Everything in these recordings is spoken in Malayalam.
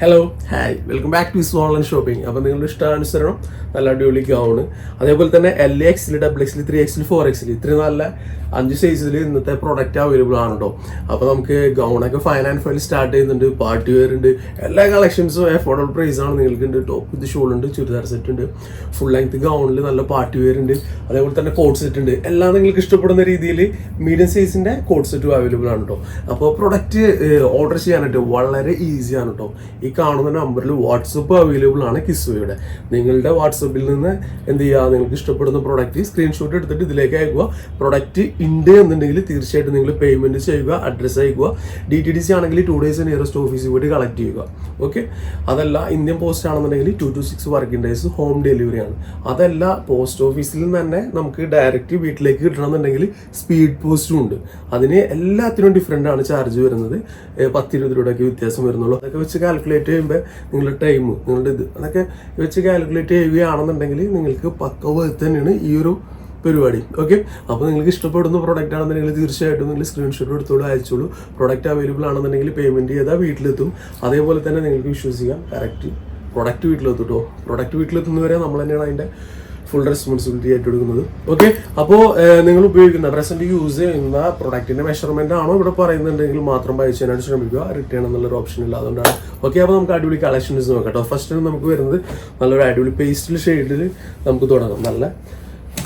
Hello hi welcome back two is online shopping. അപ്പോൾ നിങ്ങളുടെ ഇഷ്ടാനുസരണം നല്ല അടിപൊളി ഗൗണ്, അതേപോലെ തന്നെ LXL, XXL, 3XL, 4XL ഇത്രയും നല്ല 5 സൈസിൽ ഇന്നത്തെ പ്രൊഡക്റ്റ് അവൈലബിൾ ആണ് കേട്ടോ. അപ്പോൾ നമുക്ക് ഗൗണൊക്കെ 595 സ്റ്റാർട്ട് ചെയ്യുന്നുണ്ട്, പാർട്ടി വെയർ ഉണ്ട്, എല്ലാ കളക്ഷൻസും അഫോർഡബിൾ പ്രൈസ് ആണ് നിങ്ങൾക്ക് ഉണ്ട്. ടോപ്പ് വിത്ത് ഷോൾ ഉണ്ട്, ചുരിദാർ സെറ്റ് ഉണ്ട്, ഫുൾ ലെങ്ത് ഗൗണിൽ നല്ല പാർട്ടി വെയർ ഉണ്ട്, അതേപോലെ തന്നെ കോട്ട് സെറ്റ് ഉണ്ട്. എല്ലാം നിങ്ങൾക്ക് ഇഷ്ടപ്പെടുന്ന രീതിയിൽ മീഡിയം സൈസിന്റെ കോട്ട് സെറ്റും അവൈലബിൾ ആണ് കേട്ടോ. അപ്പോൾ പ്രൊഡക്റ്റ് ഓർഡർ ചെയ്യാനായിട്ട് വളരെ ഈസിയാണ് കേട്ടോ. ഈ കാണുന്ന നമ്പറിൽ വാട്സപ്പ് അവൈലബിൾ ആണ് കിസ്വയുടെ. നിങ്ങളുടെ വാട്സപ്പിൽ നിന്ന് എന്ത് ചെയ്യുക, നിങ്ങൾക്ക് ഇഷ്ടപ്പെടുന്ന പ്രൊഡക്റ്റ് സ്ക്രീൻഷോട്ട് എടുത്തിട്ട് ഇതിലേക്ക് അയക്കുക. പ്രൊഡക്റ്റ് ഉണ്ട് എന്നുണ്ടെങ്കിൽ തീർച്ചയായിട്ടും നിങ്ങൾ പേയ്മെന്റ് ചെയ്യുക, അഡ്രസ്സ് അയക്കുക. DTDC ആണെങ്കിൽ 2 ഡേയ്സ് നിയറസ്റ്റ് ഓഫീസിൽ പോയിട്ട് കളക്ട് ചെയ്യുക. ഓക്കെ, അതല്ല ഇന്ത്യൻ പോസ്റ്റ് ആണെന്നുണ്ടെങ്കിൽ 2 to 6 working days home delivery ആണ്. അതല്ല പോസ്റ്റ് ഓഫീസിൽ നിന്ന് തന്നെ നമുക്ക് ഡയറക്റ്റ് വീട്ടിലേക്ക് കിട്ടണമെന്നുണ്ടെങ്കിൽ സ്പീഡ് പോസ്റ്റും ഉണ്ട്. അതിന് എല്ലാത്തിനും ഡിഫറെൻ്റ് ആണ് ചാർജ് വരുന്നത്. 10-20 രൂപയൊക്കെ വ്യത്യാസം വരുന്നുള്ളൂ. അതൊക്കെ വെച്ച് കാൽക്കുലേറ്റ് ചെയ്യുമ്പോൾ നിങ്ങളുടെ ടൈം, നിങ്ങളുടെ അതൊക്കെ വെച്ച് കാൽക്കുലേറ്റ് ചെയ്യുകയാണെന്നുണ്ടെങ്കിൽ നിങ്ങൾക്ക് പക്ക വർത്ത് തന്നെയാണ് ഈ ഒരു പരിപാടി. ഓക്കെ, അപ്പോൾ നിങ്ങൾക്ക് ഇഷ്ടപ്പെടുന്ന പ്രൊഡക്റ്റ് ആണെന്നുണ്ടെങ്കിൽ തീർച്ചയായിട്ടും നിങ്ങൾ സ്ക്രീൻഷോട്ട് എടുത്തോളൂ, അയച്ചോളൂ. പ്രൊഡക്റ്റ് അവൈലബിൾ ആണെന്നുണ്ടെങ്കിൽ പേയ്മെന്റ് ചെയ്താൽ വീട്ടിലെത്തും. അതേപോലെ തന്നെ നിങ്ങൾക്ക് വിശ്വസിക്കാം, കറക്റ്റ് പ്രൊഡക്റ്റ് വീട്ടിലെത്തും കേട്ടോ. പ്രൊഡക്റ്റ് വീട്ടിലെത്തുന്നവരെ നമ്മൾ തന്നെയാണ് അതിൻ്റെ ഫുൾ റെസ്പോൺസിബിലിറ്റി ആയിട്ട് എടുക്കുന്നത്. ഓക്കെ, അപ്പോൾ നിങ്ങൾ ഉപയോഗിക്കുന്ന പ്രസന്റ് യൂസ് ചെയ്യുന്ന പ്രൊഡക്റ്റിന്റെ മെഷർമെന്റ് ആണോ ഇവിടെ പറയുന്നുണ്ടെങ്കിൽ മാത്രം അയച്ചാനായിട്ട് ശ്രമിക്കുക. റിട്ടേൺ എന്നുള്ളൊരു ഓപ്ഷൻ ഇല്ല, അതുകൊണ്ടാണ്. ഓക്കെ, അപ്പോൾ നമുക്ക് അടിപൊളി കളക്ഷൻസ് നോക്കാം കേട്ടോ. ഫസ്റ്റ് നമുക്ക് വരുന്നത് നല്ലൊരു അടിപൊളി പേസ്റ്റൽ ഷെയ്ഡിൽ നമുക്ക് തുടങ്ങാം. നല്ല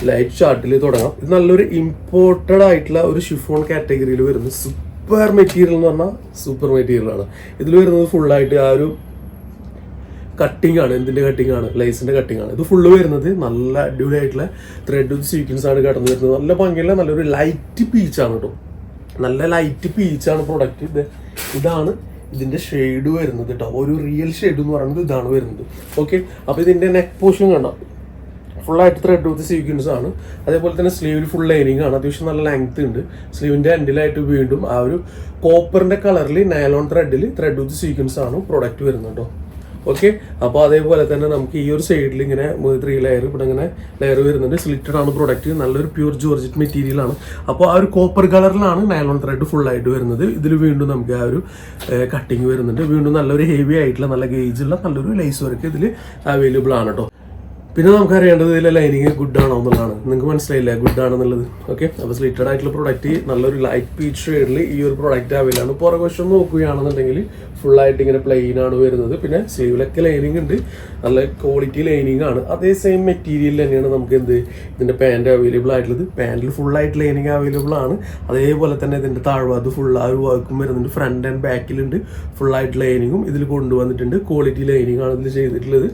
ലൈറ്റ് ചാർട്ടിൽ തുടങ്ങാം. ഇത് നല്ലൊരു ഇമ്പോർട്ടഡ് ആയിട്ടുള്ള ഒരു ഷിഫോൺ കാറ്റഗറിയിൽ വരുന്ന സൂപ്പർ മെറ്റീരിയൽ എന്ന് പറഞ്ഞാൽ സൂപ്പർ മെറ്റീരിയൽ ആണ്. ഇതിൽ വരുന്നത് ഫുള്ളായിട്ട് ആ ഒരു കട്ടിംഗ് ആണ്. എന്തിന്റെ കട്ടിംഗ് ആണ്? ലൈസിന്റെ കട്ടിംഗ് ആണ്. ഇത് ഫുള്ള് വരുന്നത് നല്ല അടിപൊളിയായിട്ടുള്ള ത്രെഡ് വിത്ത് സീക്വൻസ് ആണ് കടന്നു വരുന്നത്. നല്ല ഭംഗിയുള്ള നല്ലൊരു ലൈറ്റ് പീച്ചാണ് കേട്ടോ. നല്ല ലൈറ്റ് പീച്ചാണ് പ്രൊഡക്റ്റ്. ഇതാണ് ഇതിന്റെ ഷെയ്ഡ് വരുന്നത് കേട്ടോ. ഒരു റിയൽ ഷെയ്ഡ് എന്ന് പറയുന്നത് ഇതാണ് വരുന്നത്. ഓക്കെ, അപ്പോൾ ഇതിന്റെ നെക്ക് പോർഷൻ കണ്ടോ, ഫുള്ളായിട്ട് ത്രെഡ് വിത്ത് സീക്വൻസ് ആണ്. അതേപോലെ തന്നെ സ്ലീവിൽ ഫുൾ ലൈനിങ് ആണ്. അത്യാവശ്യം നല്ല ലെങ്ത് ഉണ്ട്. സ്ലീവിന്റെ എൻഡിലായിട്ട് വീണ്ടും ആ ഒരു കോപ്പറിന്റെ കളറിൽ നൈലോൺ ത്രെഡ് വിത്ത് സീക്വൻസ് ആണ് പ്രൊഡക്റ്റ് വരുന്നത് കേട്ടോ. ഓക്കെ, അപ്പോൾ അതേപോലെ തന്നെ നമുക്ക് ഈ ഒരു സൈഡിൽ ഇങ്ങനെ 3 ലെയർ ഇവിടെ ഇങ്ങനെ ലെയർ വരുന്നുണ്ട്. സ്ലിറ്റഡ് ആണ് പ്രൊഡക്റ്റ്. നല്ലൊരു പ്യൂർ ജോർജറ്റ് മെറ്റീരിയൽ ആണ്. അപ്പോൾ ആ ഒരു കോപ്പർ കളറിലാണ് നൈലോൺ ത്രെഡ് ഫുൾ ആയിട്ട് വരുന്നത്. ഇതിൽ വീണ്ടും നമുക്ക് ആ ഒരു കട്ടിങ് വരുന്നുണ്ട്. വീണ്ടും നല്ലൊരു ഹെവി ആയിട്ടുള്ള നല്ല ഗേജുള്ള നല്ലൊരു ലൈസ് വർക്ക് ഇതിൽ അവൈലബിൾ ആണ് കേട്ടോ. പിന്നെ നമുക്ക് അറിയേണ്ടത് ഇതിലെ ലൈനിങ് ഗുഡ് ആണോ എന്നുള്ളതാണ്. നിങ്ങൾക്ക് മനസ്സിലായില്ലേ ഗുഡ് ആണെന്നുള്ളത്? ഓക്കെ, അപ്പോൾ സ്ലിറ്റഡ് ആയിട്ടുള്ള പ്രൊഡക്റ്റ് നല്ലൊരു ലൈറ്റ് പീച്ച് ഷെയ്ഡിൽ ഈ ഒരു പ്രൊഡക്റ്റ് അവൈലബിൾ ആണ്. പുറകുവശം നോക്കുകയാണെന്നുണ്ടെങ്കിൽ ഫുള്ളായിട്ട് ഇങ്ങനെ പ്ലെയിൻ ആണ് വരുന്നത്. പിന്നെ സ്ലീവിലൊക്കെ ലൈനിങ് ഉണ്ട്, നല്ല ക്വാളിറ്റി ലൈനിങ് ആണ്. അതേ സെയിം മെറ്റീരിയൽ തന്നെയാണ് നമുക്ക് ഇതിന്റെ പാൻറ് അവൈലബിൾ ആയിട്ടുള്ളത്. പാൻറിൽ ഫുള്ളായിട്ട് ലൈനിങ് അവൈലബിൾ ആണ്. അതേപോലെ തന്നെ ഇതിന്റെ താഴ്ഭാഗത്ത് ഫുൾ ആ ഒരു വർക്കും വരുന്നുണ്ട്. ഫ്രണ്ട് ആൻഡ് ബാക്കിലുണ്ട് ഫുള്ളായിട്ട് ലൈനിങ്ങും ഇതിൽ കൊണ്ടുവന്നിട്ടുണ്ട്. ക്വാളിറ്റി ലൈനിങ് ആണ് ഇതിൽ ചെയ്തിട്ടുള്ളത്.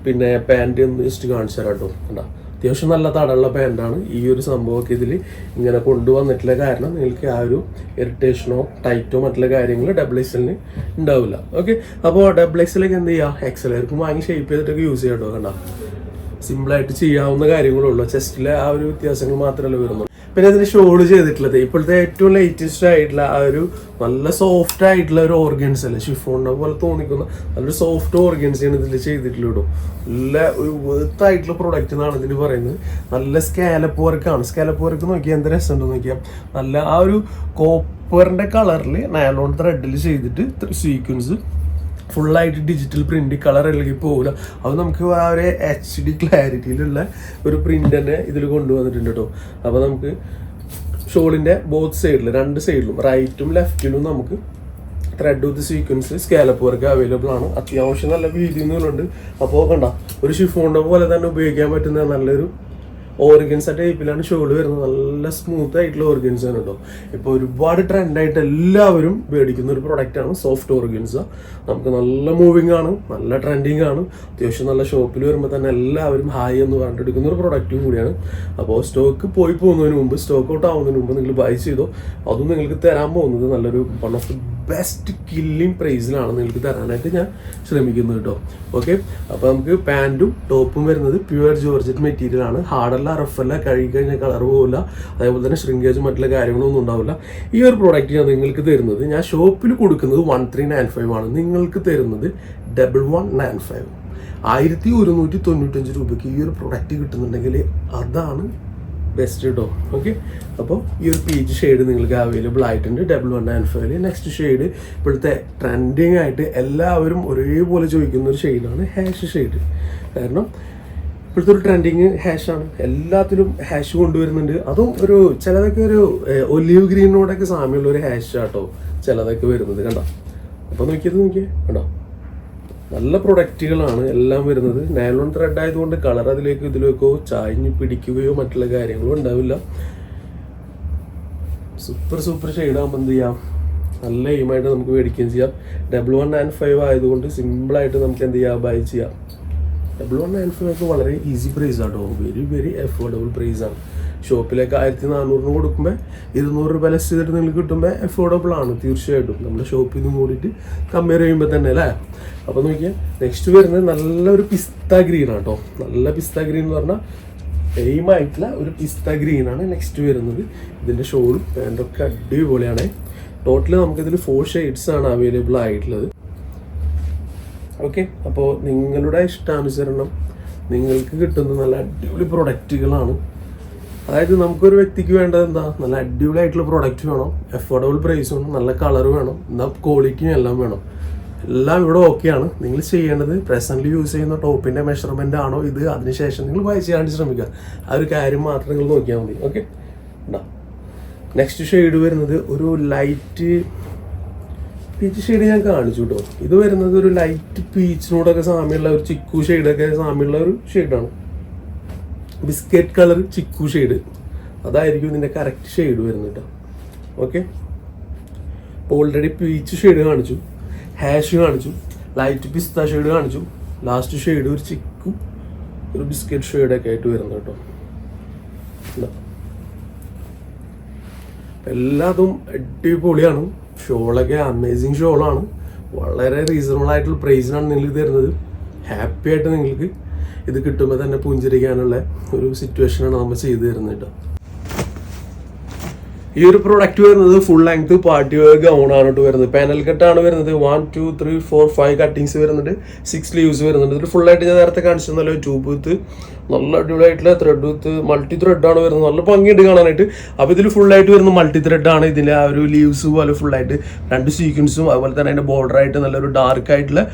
പിന്നെ പാൻറ് ഒന്ന് ജസ്റ്റ് കാണിച്ചു തരാം കേട്ടോ. കണ്ടോ, അത്യാവശ്യം നല്ല തടമുള്ള പാൻറ്റാണ്. ഈ ഒരു സംഭവമൊക്കെ ഇതിൽ ഇങ്ങനെ കൊണ്ടുവന്നിട്ടുള്ള കാരണം നിങ്ങൾക്ക് ആ ഒരു ഇറിറ്റേഷനോ ടൈറ്റോ മറ്റുള്ള കാര്യങ്ങൾ XXLന് ഉണ്ടാവില്ല. ഓക്കെ, അപ്പോൾ XXLൊക്കെ എന്ത് ചെയ്യുക, XLർക്ക് വാങ്ങി ഷേപ്പ് ചെയ്തിട്ടൊക്കെ യൂസ് ചെയ്യാം കേട്ടോ. കണ്ടോ, സിമ്പിളായിട്ട് ചെയ്യാവുന്ന കാര്യങ്ങളുള്ളൂ. ചെസ്റ്റിലെ ആ ഒരു വ്യത്യാസങ്ങൾ മാത്രമല്ല വരുന്നുള്ളൂ. പിന്നെ അതിന് ഷോൾഡ് ചെയ്തിട്ടുള്ളത് ഇപ്പോഴത്തെ ഏറ്റവും ലേറ്റസ്റ്റ് ആയിട്ടുള്ള ആ ഒരു നല്ല സോഫ്റ്റ് ആയിട്ടുള്ള ഒരു ഓർഗൻസ് അല്ലേ, ഷിഫോണിനെ പോലെ തോന്നിക്കുന്ന നല്ലൊരു സോഫ്റ്റ് ഓർഗൻസിയാണ് ഇതിൽ ചെയ്തിട്ടുള്ളൂ. നല്ല ഒരു വർത്ത് ആയിട്ടുള്ള പ്രൊഡക്റ്റ് എന്നാണ് ഇതിന് പറയുന്നത്. നല്ല സ്കാലപ്പ് വർക്കാണ്. സ്കാലപ്പ് വർക്ക് നോക്കിയാൽ എന്ത് രസമുണ്ടോ നോക്കിയാൽ. നല്ല ആ ഒരു കോപ്പറിന്റെ കളറിൽ നൈലോൺ ത്രെഡിൽ ചെയ്തിട്ട് സീക്വൻസ് ഫുള്ളായിട്ട് ഡിജിറ്റൽ പ്രിന്റ്, കളർ ഇളകി പോകില്ല. അത് നമുക്ക് ആ ഒരു HD ക്ലാരിറ്റിയിലുള്ള ഒരു പ്രിന്റ് തന്നെ ഇതിൽ കൊണ്ടുവന്നിട്ടുണ്ട് കേട്ടോ. അപ്പോൾ നമുക്ക് ഷോളിന്റെ ബോത്ത് സൈഡിൽ 2 സൈഡിലും റൈറ്റും ലെഫ്റ്റിലും നമുക്ക് ത്രെഡ് വിത്ത് സീക്വൻസ് സ്കാലപ്പ് വർക്ക് അവൈലബിൾ ആണ്. അത്യാവശ്യം നല്ല വീതിയുന്നുണ്ട്. അപ്പോൾ കണ്ട ഒരു ഷിഫോണിന്റെ പോലെ തന്നെ ഉപയോഗിക്കാൻ പറ്റുന്ന നല്ലൊരു ഓർഗൻസ ടൈപ്പിലാണ് ഷോൾ വരുന്നത്. നല്ല സ്മൂത്ത് ആയിട്ടുള്ള ഓർഗൻസ് ആണ് കേട്ടോ. ഇപ്പോൾ ഒരുപാട് ട്രെൻഡായിട്ട് എല്ലാവരും മേടിക്കുന്ന ഒരു പ്രൊഡക്റ്റാണ് സോഫ്റ്റ് ഓർഗൻസ. നമുക്ക് നല്ല മൂവിങ് ആണ്, നല്ല ട്രെൻഡിങ് ആണ്. അത്യാവശ്യം നല്ല ഷോപ്പിൽ വരുമ്പോൾ തന്നെ എല്ലാവരും ഹായ് എന്ന് പറഞ്ഞിട്ടെടുക്കുന്ന ഒരു പ്രൊഡക്റ്റും കൂടിയാണ്. അപ്പോൾ സ്റ്റോക്ക് പോയി പോകുന്നതിന് മുമ്പ്, സ്റ്റോക്ക് ഔട്ട് ആവുന്നതിന് മുമ്പ് നിങ്ങൾ ബൈ ചെയ്തോ. അതും നിങ്ങൾക്ക് തരാൻ പോകുന്നത് നല്ലൊരു one of the best killing പ്രൈസിലാണ് നിങ്ങൾക്ക് തരാനായിട്ട് ഞാൻ ശ്രമിക്കുന്നത് കേട്ടോ. ഓക്കെ, അപ്പോൾ നമുക്ക് പാൻറ്റും ടോപ്പും വരുന്നത് പ്യുവർ ജോർജറ്റ് മെറ്റീരിയൽ ആണ്. ഹാർഡല്ല, റഫല്ല, കഴുകി കഴിഞ്ഞാൽ കളർ പോകില്ല. അതേപോലെ തന്നെ ഷ്രിങ്കേജും മറ്റുള്ള കാര്യങ്ങളൊന്നും ഉണ്ടാവില്ല. ഈ ഒരു പ്രോഡക്റ്റ് ഞാൻ നിങ്ങൾക്ക് തരുന്നത്, ഞാൻ ഷോപ്പിൽ കൊടുക്കുന്നത് 1395 ആണ്. നിങ്ങൾക്ക് തരുന്നത് 1195. 1195 രൂപയ്ക്ക് ഈ ഒരു പ്രൊഡക്റ്റ് കിട്ടുന്നുണ്ടെങ്കിൽ അതാണ് ബെസ്റ്റ് കേട്ടോ. ഓക്കെ, അപ്പോൾ ഈ ഒരു പീച്ച് ഷെയ്ഡ് നിങ്ങൾക്ക് അവൈലബിൾ ആയിട്ടുണ്ട് W195. നെക്സ്റ്റ് ഷെയ്ഡ് ഇപ്പോഴത്തെ ട്രെൻഡിങ് ആയിട്ട് എല്ലാവരും ഒരേപോലെ ചോദിക്കുന്ന ഒരു ഷെയ്ഡാണ് ഹാഷ് ഷെയ്ഡ്. കാരണം ഇപ്പോഴത്തെ ഒരു ട്രെൻഡിങ് ഹാഷാണ്, എല്ലാത്തിലും ഹാഷ് കൊണ്ടുവരുന്നുണ്ട്. അതും ഒരു ചിലതൊക്കെ ഒരു ഒലിവ് ഗ്രീനോടൊക്കെ സാമ്യമുള്ള ഒരു ഹാഷ് ആട്ടോ ചിലതൊക്കെ വരുന്നത്. കണ്ടോ, അപ്പോൾ നോക്കിയേ കണ്ടോ, നല്ല പ്രൊഡക്റ്റുകളാണ് എല്ലാം വരുന്നത്. നൈലോൺ ത്രെഡ് ആയതുകൊണ്ട് കളർ അതിലേക്കോ ഇതിലേക്കോ ചായഞ്ഞ് പിടിക്കുകയോ മറ്റുള്ള കാര്യങ്ങളോ ഉണ്ടാവില്ല. സൂപ്പർ ഷെയ്ഡാകുമ്പോൾ എന്ത് ചെയ്യാം, നല്ല എയിമായിട്ട് നമുക്ക് മേടിക്കുകയും ചെയ്യാം. W195 ആയതുകൊണ്ട് സിമ്പിളായിട്ട് നമുക്ക് എന്ത് ചെയ്യാം, ബൈ ചെയ്യാം. W195 ഒക്കെ വളരെ ഈസി പ്രൈസ് ആട്ടോ, വെരി അഫോർഡബിൾ പ്രൈസാണ്. ഷോപ്പിലേക്ക് 1400 കൊടുക്കുമ്പോൾ 200 രൂപ ലെസ് ചെയ്തിട്ട് നിങ്ങൾക്ക് കിട്ടുമ്പോൾ അഫോർഡബിൾ ആണ് തീർച്ചയായിട്ടും. നമ്മുടെ ഷോപ്പിൽ നിന്ന് കൂടിയിട്ട് കമ്പയർ ചെയ്യുമ്പോൾ തന്നെ അല്ലേ. അപ്പോൾ നോക്കിയാൽ നെക്സ്റ്റ് വരുന്നത് നല്ലൊരു പിസ്ത ഗ്രീൻ ആട്ടോ. നല്ല പിസ്ത ഗ്രീൻ എന്ന് പറഞ്ഞാൽ എയിമായിട്ടുള്ള ഒരു പിസ്ത ഗ്രീനാണ് നെക്സ്റ്റ് വരുന്നത്. ഇതിൻ്റെ ഷോളും പാൻറ്റൊക്കെ അടിപൊളിയാണ്. ടോട്ടൽ നമുക്കിതിൽ 4 ഷെയ്ഡ്സ് ആണ് അവൈലബിൾ ആയിട്ടുള്ളത്. ഓക്കെ, അപ്പോൾ നിങ്ങളുടെ ഇഷ്ടാനുസരണം നിങ്ങൾക്ക് കിട്ടുന്ന നല്ല അടിപൊളി പ്രൊഡക്റ്റുകളാണ്. അതായത് നമുക്കൊരു വ്യക്തിക്ക് വേണ്ടത് എന്താ, നല്ല അടിപൊളിയായിട്ടുള്ള പ്രൊഡക്റ്റ് വേണം, അഫോർഡബിൾ പ്രൈസ് വേണം, നല്ല കളർ വേണം, എന്നാൽ ക്വാളിറ്റിയും എല്ലാം വേണം. എല്ലാം ഇവിടെ ഓക്കെയാണ്. നിങ്ങൾ ചെയ്യേണ്ടത് പ്രസൻ്റ്ലി യൂസ് ചെയ്യുന്ന ടോപ്പിൻ്റെ മെഷർമെൻ്റ് ആണോ ഇത്, അതിനുശേഷം നിങ്ങൾ ബൈ ചെയ്യാൻ ശ്രമിക്കുക. ആ ഒരു കാര്യം മാത്രം നിങ്ങൾ നോക്കിയാൽ മതി. ഓക്കെ, നെക്സ്റ്റ് ഷെയ്ഡ് വരുന്നത് ഒരു ലൈറ്റ് പീച്ച് ഷെയ്ഡ് ഞാൻ കാണിച്ചു കേട്ടോ. ഇത് വരുന്നത് ഒരു ലൈറ്റ് പീച്ചിനോടൊക്കെ സാമ്യമുള്ള ഒരു ചിക്കു ഷെയ്ഡൊക്കെ സാമ്യമുള്ള ഒരു ഷെയ്ഡാണ്. ബിസ്ക്കറ്റ് കളർ ചിക്കു ഷെയ്ഡ്, അതായിരിക്കും ഇതിൻ്റെ കറക്റ്റ് ഷെയ്ഡ് വരുന്നത് കേട്ടോ. ഓക്കെ, അപ്പോൾ ഓൾറെഡി പീച്ച് ഷെയ്ഡ് കാണിച്ചു, ഹാഷ് കാണിച്ചു, ലൈറ്റ് പിസ്ത ഷെയ്ഡ് കാണിച്ചു, ലാസ്റ്റ് ഷെയ്ഡ് ഒരു ചിക്കു ഒരു ബിസ്ക്കറ്റ് ഷെയ്ഡൊക്കെ ആയിട്ട് വരുന്നത് കേട്ടോ. എല്ലാതും അടിപൊളിയാണ്. ഷോളൊക്കെ അമേസിങ് ഷോളാണ്. വളരെ റീസണബിൾ ആയിട്ടുള്ള പ്രൈസിനാണ് നിങ്ങൾക്ക് തരുന്നത്. ഹാപ്പി ആയിട്ട് നിങ്ങൾക്ക് ഇത് കിട്ടുമ്പോൾ തന്നെ പുഞ്ചിരിക്കാനുള്ള ഒരു സിറ്റുവേഷനാണ് നമ്മൾ ചെയ്തു തരുന്നത് കേട്ടോ. ഈ ഒരു പ്രൊഡക്റ്റ് വരുന്നത് full length party wear gown ആണ് കേട്ടോ വരുന്നത്. പാനൽ കട്ടാണ് വരുന്നത്. 1 2 3 4 5 കട്ടിങ്സ് വരുന്നുണ്ട്, 6 സ്ലീവ്സ് വരുന്നുണ്ട്. ഇത് ഫുള്ളായിട്ട് ഞാൻ നേരത്തെ കാണിച്ചതല്ലോ, ട്യൂബ് വിത്ത് നല്ല അടിപൊളിയായിട്ടുള്ള ത്രെഡ് വിത്ത് മൾട്ടി ത്രെഡാണ് വരുന്നത്. നല്ല ഭംഗിയുണ്ട് കാണാനായിട്ട്. അപ്പോൾ ഇതിൽ ഫുള്ളായിട്ട് വരുന്ന മൾട്ടി ത്രെഡാണ്. ഇതിൻ്റെ ആ ഒരു ലീവ്സ് പോലെ ഫുള്ളായിട്ട് 2 സീക്വൻസും അതുപോലെ തന്നെ അതിൻ്റെ ബോർഡറായിട്ട് നല്ലൊരു ഡാർക്ക് ആയിട്ടുള്ള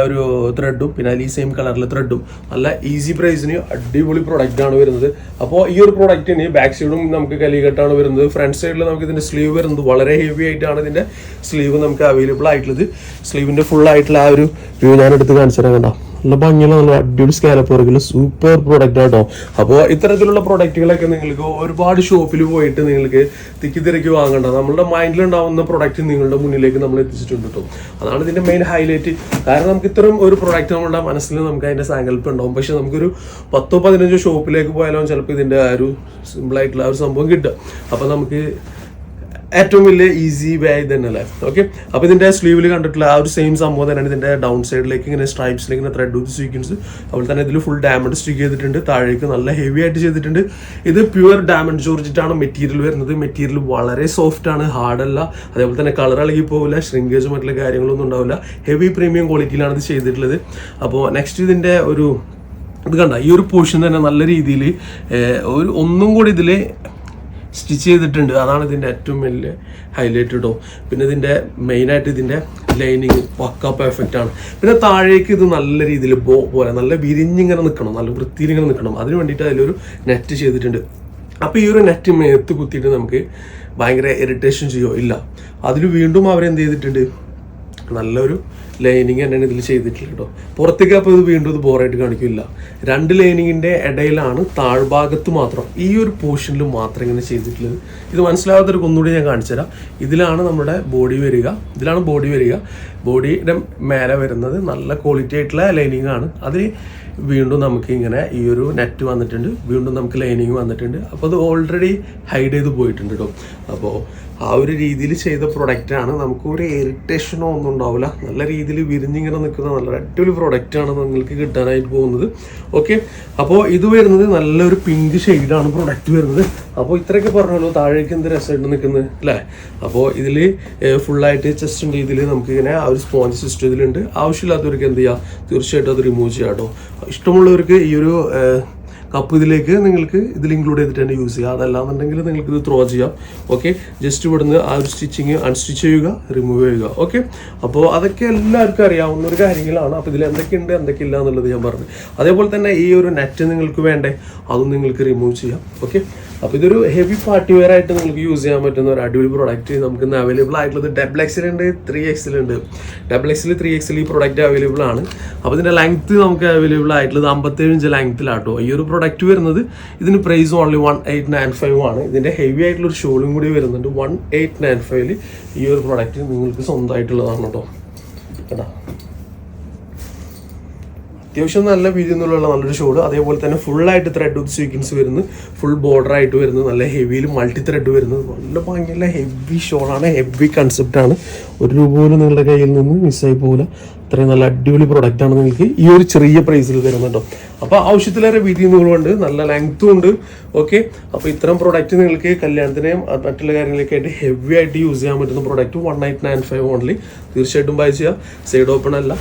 ഒരു ത്രെഡും പിന്നെ അതിൽ ഈ സെയിം കളറിലെ ത്രെഡും. നല്ല ഈസി പ്രൈസിന് അടിപൊളി പ്രൊഡക്റ്റാണ് വരുന്നത്. അപ്പോൾ ഈ ഒരു പ്രൊഡക്റ്റിന് ബാക്ക് സൈഡും നമുക്ക് കലികെട്ടാണ് വരുന്നത്. ഫ്രണ്ട് സൈഡിൽ നമുക്ക് ഇതിൻ്റെ സ്ലീവ് വരുന്നത് വളരെ ഹെവി ആയിട്ടാണ് ഇതിൻ്റെ സ്ലീവ് നമുക്ക് അവൈലബിൾ ആയിട്ടുള്ളത്. സ്ലീവിൻ്റെ ഫുൾ ആയിട്ടുള്ള ആ ഒരു വ്യൂ ഞാൻ എടുത്ത് കാണിച്ചു തരാം. കണ്ടോ, നല്ല ഭംഗിയുള്ള നല്ല അടിപൊളി സ്കാലപ്പ് വർക്കുള്ള സൂപ്പർ പ്രൊഡക്റ്റ് ആട്ടോ. അപ്പോൾ ഇത്തരത്തിലുള്ള പ്രൊഡക്റ്റുകളൊക്കെ നിങ്ങൾക്ക് ഒരുപാട് ഷോപ്പിൽ പോയിട്ട് നിങ്ങൾക്ക് തിരക്കി വാങ്ങണ്ട. നമ്മുടെ മൈൻഡിലുണ്ടാവുന്ന പ്രൊഡക്റ്റ് നിങ്ങളുടെ മുന്നിലേക്ക് നമ്മൾ എത്തിച്ചിട്ടുണ്ട് കേട്ടോ. അതാണ് ഇതിൻ്റെ മെയിൻ ഹൈലൈറ്റ്. കാരണം നമുക്ക് ഇത്തരം ഒരു പ്രൊഡക്റ്റ് നമ്മുടെ മനസ്സിൽ നമുക്ക് അതിൻ്റെ സങ്കല്പം ഉണ്ടാവും. പക്ഷെ നമുക്കൊരു 10-15 ഷോപ്പിലേക്ക് പോയാലും ചിലപ്പോൾ ഇതിൻ്റെ ആ ഒരു സിമ്പിളായിട്ടുള്ള ആ ഒരു സംഭവം കിട്ടുക. അപ്പോൾ നമുക്ക് ഏറ്റവും വലിയ ഈസി വേ ഇത് തന്നെ അല്ലേ. ഓക്കെ, അപ്പോൾ ഇതിൻ്റെ സ്ലീവിൽ കണ്ടിട്ടുള്ള ആ ഒരു സെയിം സംഭവം തന്നെയാണ് ഇതിൻ്റെ ഡൗൺ സൈഡിലേക്ക് ഇങ്ങനെ സ്ട്രൈപ്സിലേക്ക് ഇങ്ങനെ ത്രെഡ് വിത്ത് സീക്വൻസ്. അതുപോലെ തന്നെ ഇതിൽ ഫുൾ ഡയമണ്ട് സ്റ്റിക്ക് ചെയ്തിട്ടുണ്ട്. താഴേക്ക് നല്ല ഹെവി ആയിട്ട് ചെയ്തിട്ടുണ്ട്. ഇത് പ്യുവർ ഡയമണ്ട് ജോർജറ്റാണ് മെറ്റീരിയൽ വരുന്നത്. മെറ്റീരിയൽ വളരെ സോഫ്റ്റ് ആണ്, ഹാർഡല്ല. അതേപോലെ തന്നെ കളർ ഇളകി പോകില്ല, ശ്രിങ്കേജ് മറ്റുള്ള കാര്യങ്ങളൊന്നും ഉണ്ടാവില്ല. ഹെവി പ്രീമിയം ക്വാളിറ്റിയിലാണ് ഇത് ചെയ്തിട്ടുള്ളത്. അപ്പോൾ നെക്സ്റ്റ് ഇതിൻ്റെ ഒരു ഇത് കണ്ട ഈ ഒരു പോർഷൻ തന്നെ നല്ല രീതിയിൽ ഒരു ഒന്നും കൂടി ഇതിൽ സ്റ്റിച്ച് ചെയ്തിട്ടുണ്ട്. അതാണ് ഇതിൻ്റെ ഏറ്റവും വലിയ ഹൈലൈറ്റ് കേട്ടോ. പിന്നെ ഇതിൻ്റെ മെയിനായിട്ട് ഇതിൻ്റെ ലൈനിങ് പക്ക പെർഫെക്റ്റ് ആണ്. പിന്നെ താഴേക്ക് ഇത് നല്ല രീതിയിൽ പോലെ നല്ല വിരിഞ്ഞിങ്ങനെ നിൽക്കണം, നല്ല വൃത്തിയിൽ ഇങ്ങനെ നിൽക്കണം. അതിന് വേണ്ടിയിട്ട് അതിലൊരു നെറ്റ് ചെയ്തിട്ടുണ്ട്. അപ്പോൾ ഈ ഒരു നെറ്റ് മേത്ത് കുത്തിയിട്ട് നമുക്ക് ഭയങ്കര ഇറിറ്റേഷൻ ചെയ്യോ ഇല്ല. അതിൽ വീണ്ടും അവരെന്ത് ചെയ്തിട്ടുണ്ട്, നല്ലൊരു ലൈനിങ് തന്നെയാണ് ഇതിൽ ചെയ്തിട്ടുള്ളത് കേട്ടോ. പുറത്തേക്ക് അപ്പോൾ ഇത് വീണ്ടും ഇത് ബോറായിട്ട് കാണിക്കില്ല. 2 ലൈനിങ്ങിൻ്റെ ഇടയിലാണ് താഴ്ഭാഗത്ത് മാത്രം ഈ ഒരു പോർഷനിൽ മാത്രം ഇങ്ങനെ ചെയ്തിട്ടുള്ളത്. ഇത് മനസ്സിലാകാത്തൊരു ഒന്നുകൂടി ഞാൻ കാണിച്ചു തരാം. ഇതിലാണ് നമ്മുടെ ബോഡി വരിക. ബോഡിയുടെ മേലെ വരുന്നത് നല്ല ക്വാളിറ്റി ആയിട്ടുള്ള ലൈനിങ് ആണ്. അതിൽ വീണ്ടും നമുക്ക് ഇങ്ങനെ ഈ ഒരു നെറ്റ് വന്നിട്ടുണ്ട്, വീണ്ടും നമുക്ക് ലൈനിങ് വന്നിട്ടുണ്ട്. അപ്പോൾ അത് ഓൾറെഡി ഹൈഡ് ചെയ്ത് പോയിട്ടുണ്ട് കേട്ടോ. അപ്പോൾ ആ ഒരു രീതിയിൽ ചെയ്ത പ്രൊഡക്റ്റാണ്. നമുക്ക് ഒരു ഇറിറ്റേഷനോ ഒന്നും ഉണ്ടാവില്ല. നല്ല രീതിയിൽ വിരിഞ്ഞിങ്ങനെ നിൽക്കുന്ന നല്ല അടിപൊളി പ്രൊഡക്റ്റാണ് നിങ്ങൾക്ക് കിട്ടാനായിട്ട് പോകുന്നത്. ഓക്കെ, അപ്പോൾ ഇത് വരുന്നത് നല്ലൊരു പിങ്ക് ഷെയ്ഡാണ് പ്രൊഡക്റ്റ് വരുന്നത്. അപ്പോൾ ഇത്രയൊക്കെ പറഞ്ഞല്ലോ, താഴേക്ക് എന്ത് രസമായിട്ട് നിൽക്കുന്നത് അല്ലേ. അപ്പോൾ ഇതിൽ ഫുള്ളായിട്ട് ചെസ്റ്റ് ഉണ്ട്. ഇതിൽ നമുക്കിങ്ങനെ ആ ഒരു സ്പോഞ്ച് സിസ്റ്റം ഇതിലുണ്ട്. ആവശ്യമില്ലാത്തവർക്ക് എന്ത് ചെയ്യുക, തീർച്ചയായിട്ടും അത് റിമൂവ് ചെയ്യാം കേട്ടോ. ഇഷ്ടമുള്ളവർക്ക് ഈ ഒരു കപ്പ് ഇതിലേക്ക് നിങ്ങൾക്ക് ഇതിൽ ഇൻക്ലൂഡ് ചെയ്തിട്ട് തന്നെ യൂസ് ചെയ്യുക. അതല്ലാന്നുണ്ടെങ്കിൽ നിങ്ങൾക്ക് ഇത് ത്രോ ചെയ്യാം. ഓക്കെ, ജസ്റ്റ് ഇവിടുന്ന് ആ ഒരു സ്റ്റിച്ചിങ് അൺസ്റ്റിച്ച് ചെയ്യുക, റിമൂവ് ചെയ്യുക. ഓക്കെ, അപ്പോൾ അതൊക്കെ എല്ലാവർക്കും അറിയാവുന്ന ഒരു കാര്യങ്ങളാണ്. അപ്പോൾ ഇതിൽ എന്തൊക്കെയുണ്ട് എന്തൊക്കെയില്ല എന്നുള്ളത് ഞാൻ പറഞ്ഞു. അതേപോലെ തന്നെ ഈ ഒരു നെറ്റ് നിങ്ങൾക്ക് വേണ്ടേ, അതും നിങ്ങൾക്ക് റിമൂവ് ചെയ്യാം. ഓക്കെ, അപ്പോൾ ഇതൊരു ഹെവി പാർട്ടി വെയർ ആയിട്ട് നിങ്ങൾക്ക് യൂസ് ചെയ്യാൻ പറ്റുന്ന ഒരു അടിപൊളി പ്രോഡക്റ്റ് നമുക്ക് ഇന്ന് അവൈലബിൾ ആയിട്ടുള്ളത് XXL ഉണ്ട്, 3XL ഉണ്ട്. XXL 3XL ഈ പ്രോഡക്റ്റ് അവൈലബിൾ ആണ്. അപ്പോൾ ഇതിൻ്റെ ലെങ്ത്ത് നമുക്ക് അവൈലബിൾ ആയിട്ടുള്ളത് 57 ഇഞ്ച് ലെങ്ത്തിലാട്ടോ ഈ ഒരു പ്രോഡക്റ്റ് വരുന്നത്. ഇതിന് പ്രൈസ് ഓൺലി 1895 ആണ്. ഇതിൻ്റെ ഹെവി ആയിട്ടുള്ള ഒരു ഷോളും കൂടി വരുന്നുണ്ട്. 1895 ഈ ഒരു പ്രോഡക്റ്റ് നിങ്ങൾക്ക് സ്വന്തമായിട്ടുള്ളതാണ് കേട്ടോ. കേട്ടോ, അത്യാവശ്യം നല്ല വീതി എന്നുള്ള നല്ലൊരു ഷോള്. അതേപോലെ തന്നെ ഫുള്ളായിട്ട് ത്രെഡ് വിത്ത് സ്വീക്വൻസ് വരുന്നത്, ഫുൾ ബോർഡർ ആയിട്ട് വരുന്നത്, നല്ല ഹെവിയിൽ മൾട്ടി ത്രെഡ് വരുന്നത്, നല്ല ഭംഗിയുള്ള ഹെവി ഷോളാണ്, ഹെവി കൺസെപ്റ്റാണ്. ഒരു രൂപ പോലും നിങ്ങളുടെ കയ്യിൽ നിന്ന് മിസ്സായി പോകില്ല. അത്രയും നല്ല അടിപൊളി പ്രൊഡക്റ്റാണ് നിങ്ങൾക്ക് ഈ ഒരു ചെറിയ പ്രൈസിൽ തരുന്നുണ്ടോ. അപ്പോൾ ആവശ്യത്തിലേറെ വീതി നൂലുണ്ട്, നല്ല ലെങ്ത്തും ഉണ്ട്. ഓക്കെ, അപ്പോൾ ഇത്തരം പ്രൊഡക്റ്റ് നിങ്ങൾക്ക് കല്യാണത്തിനെയും മറ്റുള്ള കാര്യങ്ങളൊക്കെ ആയിട്ട് ഹെവി ആയിട്ട് യൂസ് ചെയ്യാൻ പറ്റുന്ന പ്രൊഡക്റ്റ് 1895 ഓൺലി. തീർച്ചയായിട്ടും ബൈ ചെയ്യുക. സൈഡ് ഓപ്പൺ അല്ല,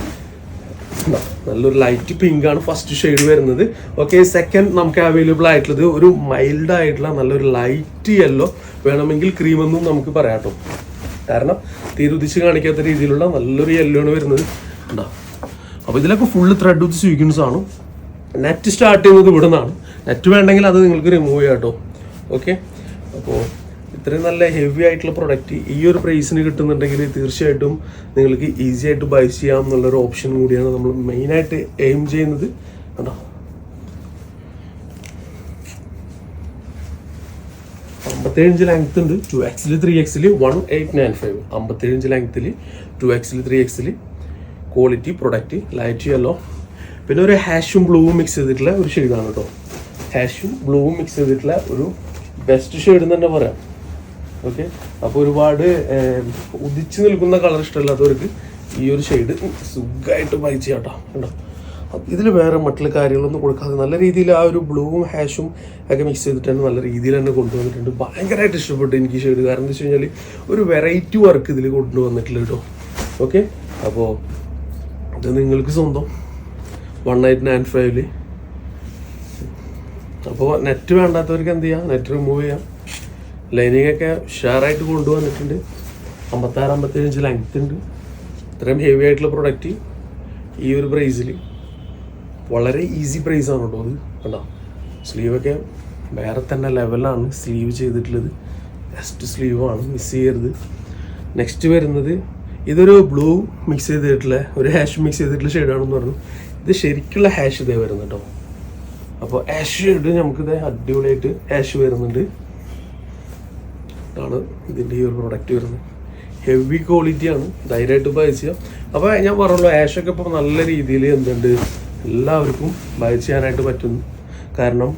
നല്ലൊരു ലൈറ്റ് പിങ്ക് ആണ് ഫസ്റ്റ് ഷെയ്ഡ് വരുന്നത്. ഓക്കെ, സെക്കൻഡ് നമുക്ക് അവൈലബിൾ ആയിട്ടുള്ളത് ഒരു മൈൽഡ് ആയിട്ടുള്ള നല്ലൊരു ലൈറ്റ് യെല്ലോ, വേണമെങ്കിൽ ക്രീം എന്നും നമുക്ക് പറയാം കേട്ടോ. കാരണം തീരുദിച്ച് കാണിക്കാത്ത രീതിയിലുള്ള നല്ലൊരു യെല്ലോ ആണ് വരുന്നത്. ഉണ്ടാവും. അപ്പോൾ ഇതിലൊക്കെ ഫുള്ള് ത്രെഡ് വിത്ത് സ്വീക്വൻസ് ആണ്. നെറ്റ് സ്റ്റാർട്ട് ചെയ്യുന്നത് ഇവിടെ നിന്നാണ്. നെറ്റ് വേണ്ടെങ്കിൽ അത് നിങ്ങൾക്ക് റിമൂവ് ചെയ്യാം കേട്ടോ. ഓക്കെ, അപ്പോൾ ഇത്രയും നല്ല ഹെവി ആയിട്ടുള്ള പ്രൊഡക്റ്റ് ഈ ഒരു പ്രൈസിന് കിട്ടുന്നുണ്ടെങ്കിൽ തീർച്ചയായിട്ടും നിങ്ങൾക്ക് ഈസി ആയിട്ട് ബൈ ചെയ്യാം എന്നുള്ളൊരു ഓപ്ഷൻ കൂടിയാണ് നമ്മൾ മെയിനായിട്ട് എയിം ചെയ്യുന്നത്. കണ്ടോ, 57 ഇഞ്ച് ലെങ്ത് ഉണ്ട്. 2XL 3XL 1895. 57 ഇഞ്ച് ലെങ്ത്തിൽ 2XL 3XL quality product, light yellow. പിന്നെ ഒരു ഹാഷും ബ്ലൂവും മിക്സ് ചെയ്തിട്ടുള്ള ഒരു ഷെയ്ഡാണ് കേട്ടോ. ഹാഷും ബ്ലൂവും മിക്സ് ചെയ്തിട്ടുള്ള ഒരു ബെസ്റ്റ് ഷെയ്ഡ് എന്ന് തന്നെ പറയാം. ഓക്കെ, അപ്പോൾ ഒരുപാട് ഉദിച്ചു നിൽക്കുന്ന കളർ ഇഷ്ടമില്ലാത്തവർക്ക് ഈ ഒരു ഷെയ്ഡ് സുഖമായിട്ട് ബൈ ചെയ്യാം കേട്ടോ. കേട്ടോ, ഇതിൽ വേറെ മറ്റുള്ള കാര്യങ്ങളൊന്നും കൊടുക്കാതെ നല്ല രീതിയിൽ ആ ഒരു ബ്ലൂവും ഹാഷും ഒക്കെ മിക്സ് ചെയ്തിട്ടാണ് നല്ല രീതിയിൽ തന്നെ കൊണ്ടുവന്നിട്ടുണ്ട്. ഭയങ്കരമായിട്ട് ഇഷ്ടപ്പെട്ടു എനിക്ക് ഷെയ്ഡ്. കാരണം എന്താ വെച്ച് കഴിഞ്ഞാൽ ഒരു വെറൈറ്റി വർക്ക് ഇതിൽ കൊണ്ടുവന്നിട്ടില്ല കേട്ടോ. ഓക്കെ, അപ്പോൾ ഇത് നിങ്ങൾക്ക് സ്വന്തം 1895. അപ്പോൾ നെറ്റ് വേണ്ടാത്തവർക്ക് എന്ത് ചെയ്യാം, നെറ്റ് റിമൂവ് ചെയ്യാം. ലൈനിങ് ഒക്കെ ഷെയറായിട്ട് കൊണ്ടുവന്നിട്ടുണ്ട്. 56-57 ഇഞ്ച് ലെങ്ത് ഉണ്ട്. ഇത്രയും ഹെവി ആയിട്ടുള്ള പ്രൊഡക്റ്റ് ഈ ഒരു പ്രൈസിൽ വളരെ ഈസി പ്രൈസാണ് കേട്ടോ. അത് കണ്ടോ, സ്ലീവൊക്കെ വേറെ തന്നെ ലെവലാണ് സ്ലീവ് ചെയ്തിട്ടുള്ളത്. ബെസ്റ്റ് സ്ലീവാണ്, മിസ് ചെയ്യരുത്. നെക്സ്റ്റ് വരുന്നത് ഇതൊരു ബ്ലൂ മിക്സ് ചെയ്തിട്ടുള്ള ഒരു ഹാഷ് മിക്സ് ചെയ്തിട്ടുള്ള ഷെയ്ഡാണെന്ന് പറഞ്ഞു. ഇത് ശരിക്കുള്ള ഹാഷ് ഇതേ വരുന്നത് കേട്ടോ. അപ്പോൾ ഹാഷ് ഷെയ്ഡ് നമുക്കിത് അടിപൊളിയായിട്ട് ഹാഷ് വരുന്നുണ്ട്. ആണ് ഇതിൻ്റെ ഈ ഒരു പ്രൊഡക്റ്റ് വരുന്നത്. ഹെവി ക്വാളിറ്റിയാണ്, ധൈര്യമായിട്ട് ബൈ ചെയ്യാം. അപ്പോൾ ഞാൻ പറഞ്ഞല്ലോ, ആഷൊക്കെ ഇപ്പോൾ നല്ല രീതിയിൽ എന്തുണ്ട് എല്ലാവർക്കും ബൈ ചെയ്യാനായിട്ട് പറ്റുന്നു. കാരണം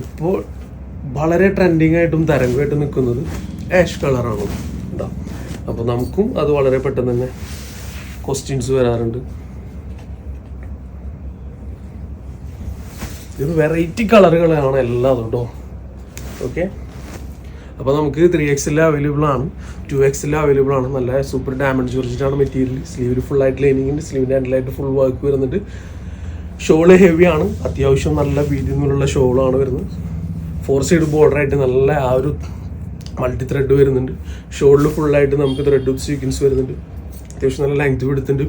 ഇപ്പോൾ വളരെ ട്രെൻഡിങ് ആയിട്ടും തരംഗമായിട്ടും നിൽക്കുന്നത് ആഷ് കളറാണ് കേട്ടോ. അപ്പോൾ നമുക്കും അത് വളരെ പെട്ടെന്ന് തന്നെ ക്വസ്റ്റ്യൻസ് വരാറുണ്ട്. ഇത് വെറൈറ്റി കളറുകളാണ് എല്ലാം കേട്ടോ. ഓക്കെ, അപ്പോൾ നമുക്ക് 3XL അവൈലബിൾ ആണ്, 2XL അവൈലബിൾ ആണ്. നല്ല സൂപ്പർ ഡയമണ്ട് ജോർജറ്റാണ് മെറ്റീരിയൽ. സ്ലീവിൽ ഫുള്ളായിട്ട് ലൈനിങ് ഉണ്ട്, സ്ലീവിൻ്റെ ഹാൻഡിലായിട്ട് ഫുൾ വർക്ക് വരുന്നുണ്ട്. ഷോള് ഹെവിയാണ്, അത്യാവശ്യം നല്ല വീതി നിന്നുള്ള ഷോളാണ് വരുന്നത്. 4 സൈഡ് ബോർഡറായിട്ട് നല്ല ആ ഒരു മൾട്ടി ത്രെഡ് വരുന്നുണ്ട്. ഷോളിൽ ഫുള്ളായിട്ട് നമുക്ക് ത്രെഡ് വിത്ത് സ്വീക്വൻസ് വരുന്നുണ്ട്. അത്യാവശ്യം നല്ല ലെങ്ത് എടുത്തിട്ടുണ്ട്.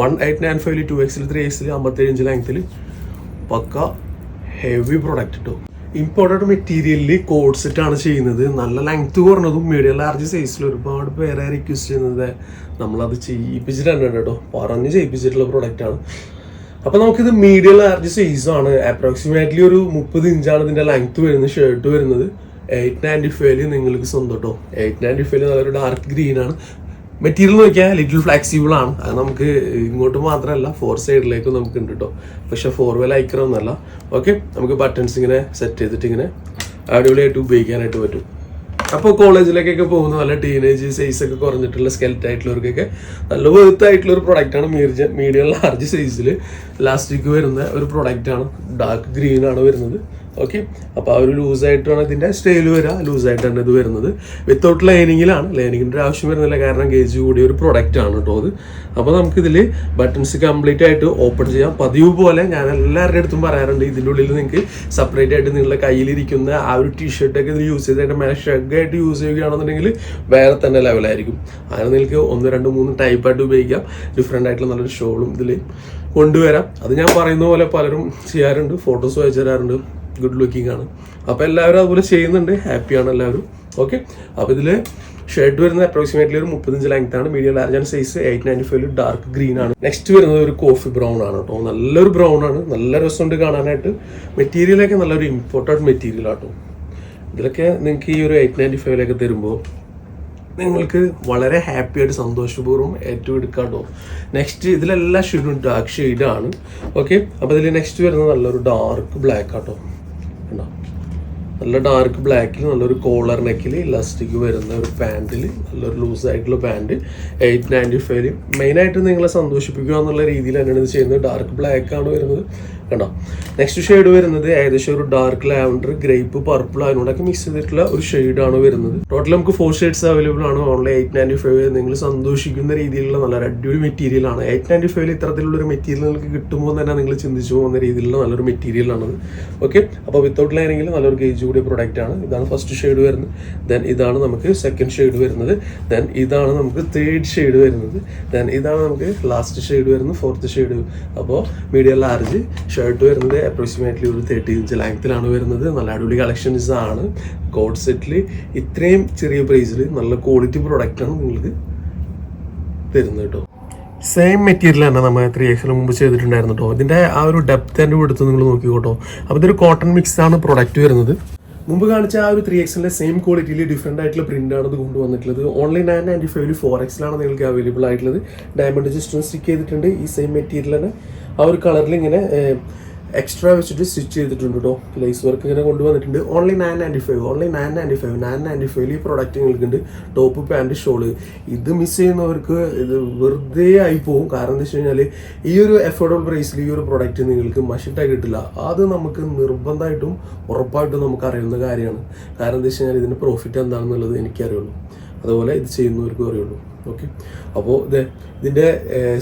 1895 2XL 3XL 57 ഇഞ്ച് ലെങ്ത്തിൽ പക്ക ഹെവി പ്രൊഡക്റ്റ് കേട്ടോ. ഇമ്പോർട്ടഡ് മെറ്റീരിയലിൽ കോഡ് സെറ്റാണ് ചെയ്യുന്നത്. നല്ല ലെങ്ത് കുറഞ്ഞതും മീഡിയം ലാർജ് സൈസിൽ ഒരുപാട് പേരെ റിക്വസ്റ്റ് ചെയ്യുന്നത് നമ്മളത് ചെയ്യിപ്പിച്ചിട്ടുണ്ട് കേട്ടോ. പറഞ്ഞ് ചെയ്യിപ്പിച്ചിട്ടുള്ള പ്രൊഡക്റ്റാണ്. അപ്പോൾ നമുക്കിത് മീഡിയം ലാർജ് സൈസാണ്. അപ്രോക്സിമേറ്റ്ലി ഒരു 30 ഇഞ്ചാണ് ഇതിൻ്റെ ലെങ്ത് വരുന്നത്. ഷർട്ട് വരുന്നത് 895 നിങ്ങൾക്ക് സ്വന്തം കേട്ടോ. 895 നല്ലൊരു ഡാർക്ക് ഗ്രീനാണ്. മെറ്റീരിയൽ നോക്കിയാൽ ലിറ്റിൽ ഫ്ലെക്സിബിൾ ആണ്. അത് നമുക്ക് ഇങ്ങോട്ട് മാത്രമല്ല 4 സൈഡിലേക്കും നമുക്ക് ഉണ്ട് കേട്ടോ. പക്ഷെ 4-വേ ലൈക്കറൊന്നുമല്ല. ഓക്കെ, നമുക്ക് ബട്ടൺസ് ഇങ്ങനെ സെറ്റ് ചെയ്തിട്ട് ഇങ്ങനെ അടിപൊളിയായിട്ട് ഉപയോഗിക്കാനായിട്ട് പറ്റും. അപ്പോൾ കോളേജിലേക്കൊക്കെ പോകുന്ന നല്ല ടീനേജ് സൈസൊക്കെ കുറഞ്ഞിട്ടുള്ള സ്കെൽറ്റ് ആയിട്ടുള്ളവർക്കൊക്കെ നല്ല വേർത്ത് ആയിട്ടുള്ള ഒരു പ്രൊഡക്റ്റാണ്. മീഡിയം ലാർജ് സൈസിൽ ലാസ്റ്റിക് വരുന്ന ഒരു പ്രൊഡക്റ്റാണ്. ഡാർക്ക് ഗ്രീൻ ആണ് വരുന്നത്. ഓക്കെ. അപ്പോൾ ആ ഒരു ലൂസായിട്ടാണ് ഇതിൻ്റെ സ്റ്റൈൽ വരിക, ലൂസായിട്ടാണ് ഇത് വരുന്നത്. വിത്തൗട്ട് ലൈനിങ്ങിലാണ്, ലൈനിങ്ങിൻ്റെ ഒരു ആവശ്യം വരുന്നില്ല, കാരണം ഗേജ് കൂടിയ ഒരു പ്രൊഡക്റ്റ് ആണ് കേട്ടോ അത്. അപ്പോൾ നമുക്കിതിൽ ബട്ടൺസ് കംപ്ലീറ്റ് ആയിട്ട് ഓപ്പൺ ചെയ്യാം. പതിവ് പോലെ ഞാൻ എല്ലാവരുടെ അടുത്തും പറയാറുണ്ട്, ഇതിൻ്റെ ഉള്ളിൽ നിങ്ങൾക്ക് സെപ്പറേറ്റ് ആയിട്ട് നിങ്ങളുടെ കയ്യിലിരിക്കുന്ന ആ ഒരു ടീഷർട്ടൊക്കെ ഇതിൽ യൂസ് ചെയ്ത് അതിൻ്റെ മേലെ ഷർട്ടായിട്ട് യൂസ് ചെയ്യുകയാണെന്നുണ്ടെങ്കിൽ വേറെ തന്നെ ലെവലായിരിക്കും. അങ്ങനെ നിങ്ങൾക്ക് 1, 2, 3 ടൈപ്പായിട്ട് ഉപയോഗിക്കാം. ഡിഫറെൻ്റ് ആയിട്ടുള്ള നല്ലൊരു ഷോളും ഇതിൽ കൊണ്ടുവരാം. അത് ഞാൻ പറയുന്ന പോലെ പലരും ചെയ്യാറുണ്ട്, ഫോട്ടോസ് അയച്ചു തരാറുണ്ട്, ഗുഡ് ലുക്കിംഗ് ആണ്. അപ്പോൾ എല്ലാവരും അതുപോലെ ചെയ്യുന്നുണ്ട്, ഹാപ്പിയാണ് എല്ലാവരും. ഓക്കെ. അപ്പോൾ ഇതിൽ ഷർട്ട് വരുന്നത് അപ്രോക്സിമേറ്റ്ലി ഒരു 35 ലെങ്ത് ആണ്. Medium large and size 895 dark green ആണ്. നെക്സ്റ്റ് വരുന്നത് ഒരു കോഫി ബ്രൗൺ ആണ് കേട്ടോ. നല്ലൊരു ബ്രൗൺ ആണ്, നല്ല രസമുണ്ട് കാണാനായിട്ട്. മെറ്റീരിയലൊക്കെ നല്ലൊരു ഇമ്പോർട്ടൻറ്റ് മെറ്റീരിയൽ ആട്ടോ. ഇതിലൊക്കെ നിങ്ങൾക്ക് ഈ ഒരു 895 തരുമ്പോൾ നിങ്ങൾക്ക് വളരെ ഹാപ്പി ആയിട്ട് സന്തോഷപൂർവ്വം ഏറ്റവും എടുക്കാട്ടോ. നെക്സ്റ്റ് ഇതിലെല്ലാ ഷെയ്ഡും ഡാർക്ക് ഷെയ്ഡാണ്. ഓക്കെ. അപ്പോൾ ഇതിൽ നെക്സ്റ്റ് വരുന്നത് നല്ലൊരു ഡാർക്ക് ബ്ലാക്ക് ആട്ടോ. കണ്ടോ, നല്ല ഡാർക്ക് ബ്ലാക്കിൽ നല്ലൊരു കോളർ നെക്കിൽ ഇലാസ്റ്റിക് വരുന്ന ഒരു പാൻറ്റിൽ നല്ലൊരു ലൂസായിട്ടുള്ള പാൻറ്റ് 895. മെയിനായിട്ട് നിങ്ങളെ സന്തോഷിപ്പിക്കുക എന്നുള്ള രീതിയിൽ തന്നെയാണ് ഇത് ചെയ്യുന്നത്. ഡാർക്ക് ബ്ലാക്ക് ആണ് വരുന്നത്. കണ്ടോ. നെക്സ്റ്റ് ഷെയ്ഡ് വരുന്നത് ഏകദേശം ഒരു ഡാർക്ക് ലാവൻഡർ, ഗ്രേപ്പ്, പർപ്പിൾ അതിനോടൊക്കെ മിക്സ് ചെയ്തിട്ടുള്ള ഒരു ഷെയ്ഡാണ് വരുന്നത്. ടോട്ടൽ നമുക്ക് 4 ഷെയ്ഡ്സ് അവൈലബിൾ ആണ്. ഓൺലി 895. നിങ്ങൾ സന്തോഷിക്കുന്ന രീതിയിലുള്ള നല്ല അടിപൊളി മെറ്റീരിയൽ ആണ്. 895 ഇത്തരത്തിലുള്ളൊരു മെറ്റീരിയൽ നിങ്ങൾക്ക് കിട്ടുമ്പോൾ തന്നെ നിങ്ങൾ ചിന്തിച്ചു പോകുന്ന രീതിയിലുള്ള നല്ലൊരു മെറ്റീരിയലാണത്. ഓക്കെ. അപ്പോൾ വിത്തൗട്ട് ലൈനിങ്ങിൽ നല്ലൊരു ഗേജ് കൂടിയ പ്രൊഡക്റ്റ് ആണ്. ഇതാണ് ഫസ്റ്റ് ഷെയ്ഡ് വരുന്നത്. ദെൻ ഇതാണ് നമുക്ക് സെക്കൻഡ് ഷെയ്ഡ് വരുന്നത്. ദെൻ ഇതാണ് നമുക്ക് തേർഡ് ഷെയ്ഡ് വരുന്നത്. ദെൻ ഇതാണ് നമുക്ക് ലാസ്റ്റ് ഷെയ്ഡ് വരുന്നത്, 4th ഷെയ്ഡ്. അപ്പോൾ മീഡിയം ലാർജ് ഷർട്ട് വരുന്നത് അപ്രോക്സിമേറ്റ്ലി ഒരു 30 ഇഞ്ച് ലെങ്ത്തിലാണ് വരുന്നത്. നല്ല അടിപൊളി കളക്ഷൻസ് ആണ്. കോഡ് സെറ്റിൽ ഇത്രയും ചെറിയ പ്രൈസിൽ നല്ല ക്വാളിറ്റി പ്രൊഡക്റ്റാണ് നിങ്ങൾക്ക് തരുന്നത് കേട്ടോ. സെയിം മെറ്റീരിയൽ തന്നെ നമ്മൾ 3XL മുമ്പ് ചെയ്തിട്ടുണ്ടായിരുന്നു കേട്ടോ. ഇതിൻ്റെ ആ ഒരു ഡെപ്ത് ആൻഡ് വിഡ്ത്ത് നിങ്ങൾ നോക്കിക്കോട്ടോ. അപ്പോൾ ഇതൊരു കോട്ടൺ മിക്സ് ആണ് പ്രൊഡക്റ്റ് വരുന്നത്. മുമ്പ് കാണിച്ച ആ ഒരു 3XLൻ്റെ സെയിം ക്വാളിറ്റിയിൽ ഡിഫറെൻ്റ് ആയിട്ടുള്ള പ്രിൻ്റ് ആണ് ഇത് കൊണ്ടുവന്നിട്ടുള്ളത്. ഓൺലി 995 4XL നിങ്ങൾക്ക് അവൈലബിൾ ആയിട്ടുള്ളത്. ഡയമണ്ട് ജസ്റ്റ് സ്റ്റിക്ക് ചെയ്തിട്ടുണ്ട്. ഈ സെയിം മെറ്റീരിയൽ തന്നെ ആ ഒരു കളറിൽ ഇങ്ങനെ എക്സ്ട്രാ വെച്ചിട്ട് സ്റ്റിച്ച് ചെയ്തിട്ടുണ്ട് കേട്ടോ. ലേസ് വർക്ക് ഇങ്ങനെ കൊണ്ടുവന്നിട്ടുണ്ട്. ഓൺലി 995 ഈ പ്രൊഡക്റ്റ് നിങ്ങൾക്കുണ്ട്. Top, pant, shawl. ഇത് മിസ് ചെയ്യുന്നവർക്ക് ഇത് വെറുതെ ആയി പോകും. കാരണം എന്താ വെച്ച് കഴിഞ്ഞാൽ ഈ ഒരു അഫോർഡബിൾ പ്രൈസിൽ ഈ ഒരു പ്രൊഡക്റ്റ് നിങ്ങൾക്ക് മഷിട്ടായി കിട്ടില്ല. അത് നമുക്ക് നിർബന്ധമായിട്ടും ഉറപ്പായിട്ടും നമുക്ക് അറിയുന്ന കാര്യമാണ്. കാരണം എന്താ വെച്ച് കഴിഞ്ഞാൽ ഇതിൻ്റെ പ്രോഫിറ്റ് എന്താണെന്നുള്ളത് എനിക്കറിയുള്ളൂ, അതുപോലെ ഇത് ചെയ്യുന്നവർക്കും അറിയുള്ളൂ. ഓക്കെ. അപ്പോൾ ഇതിൻ്റെ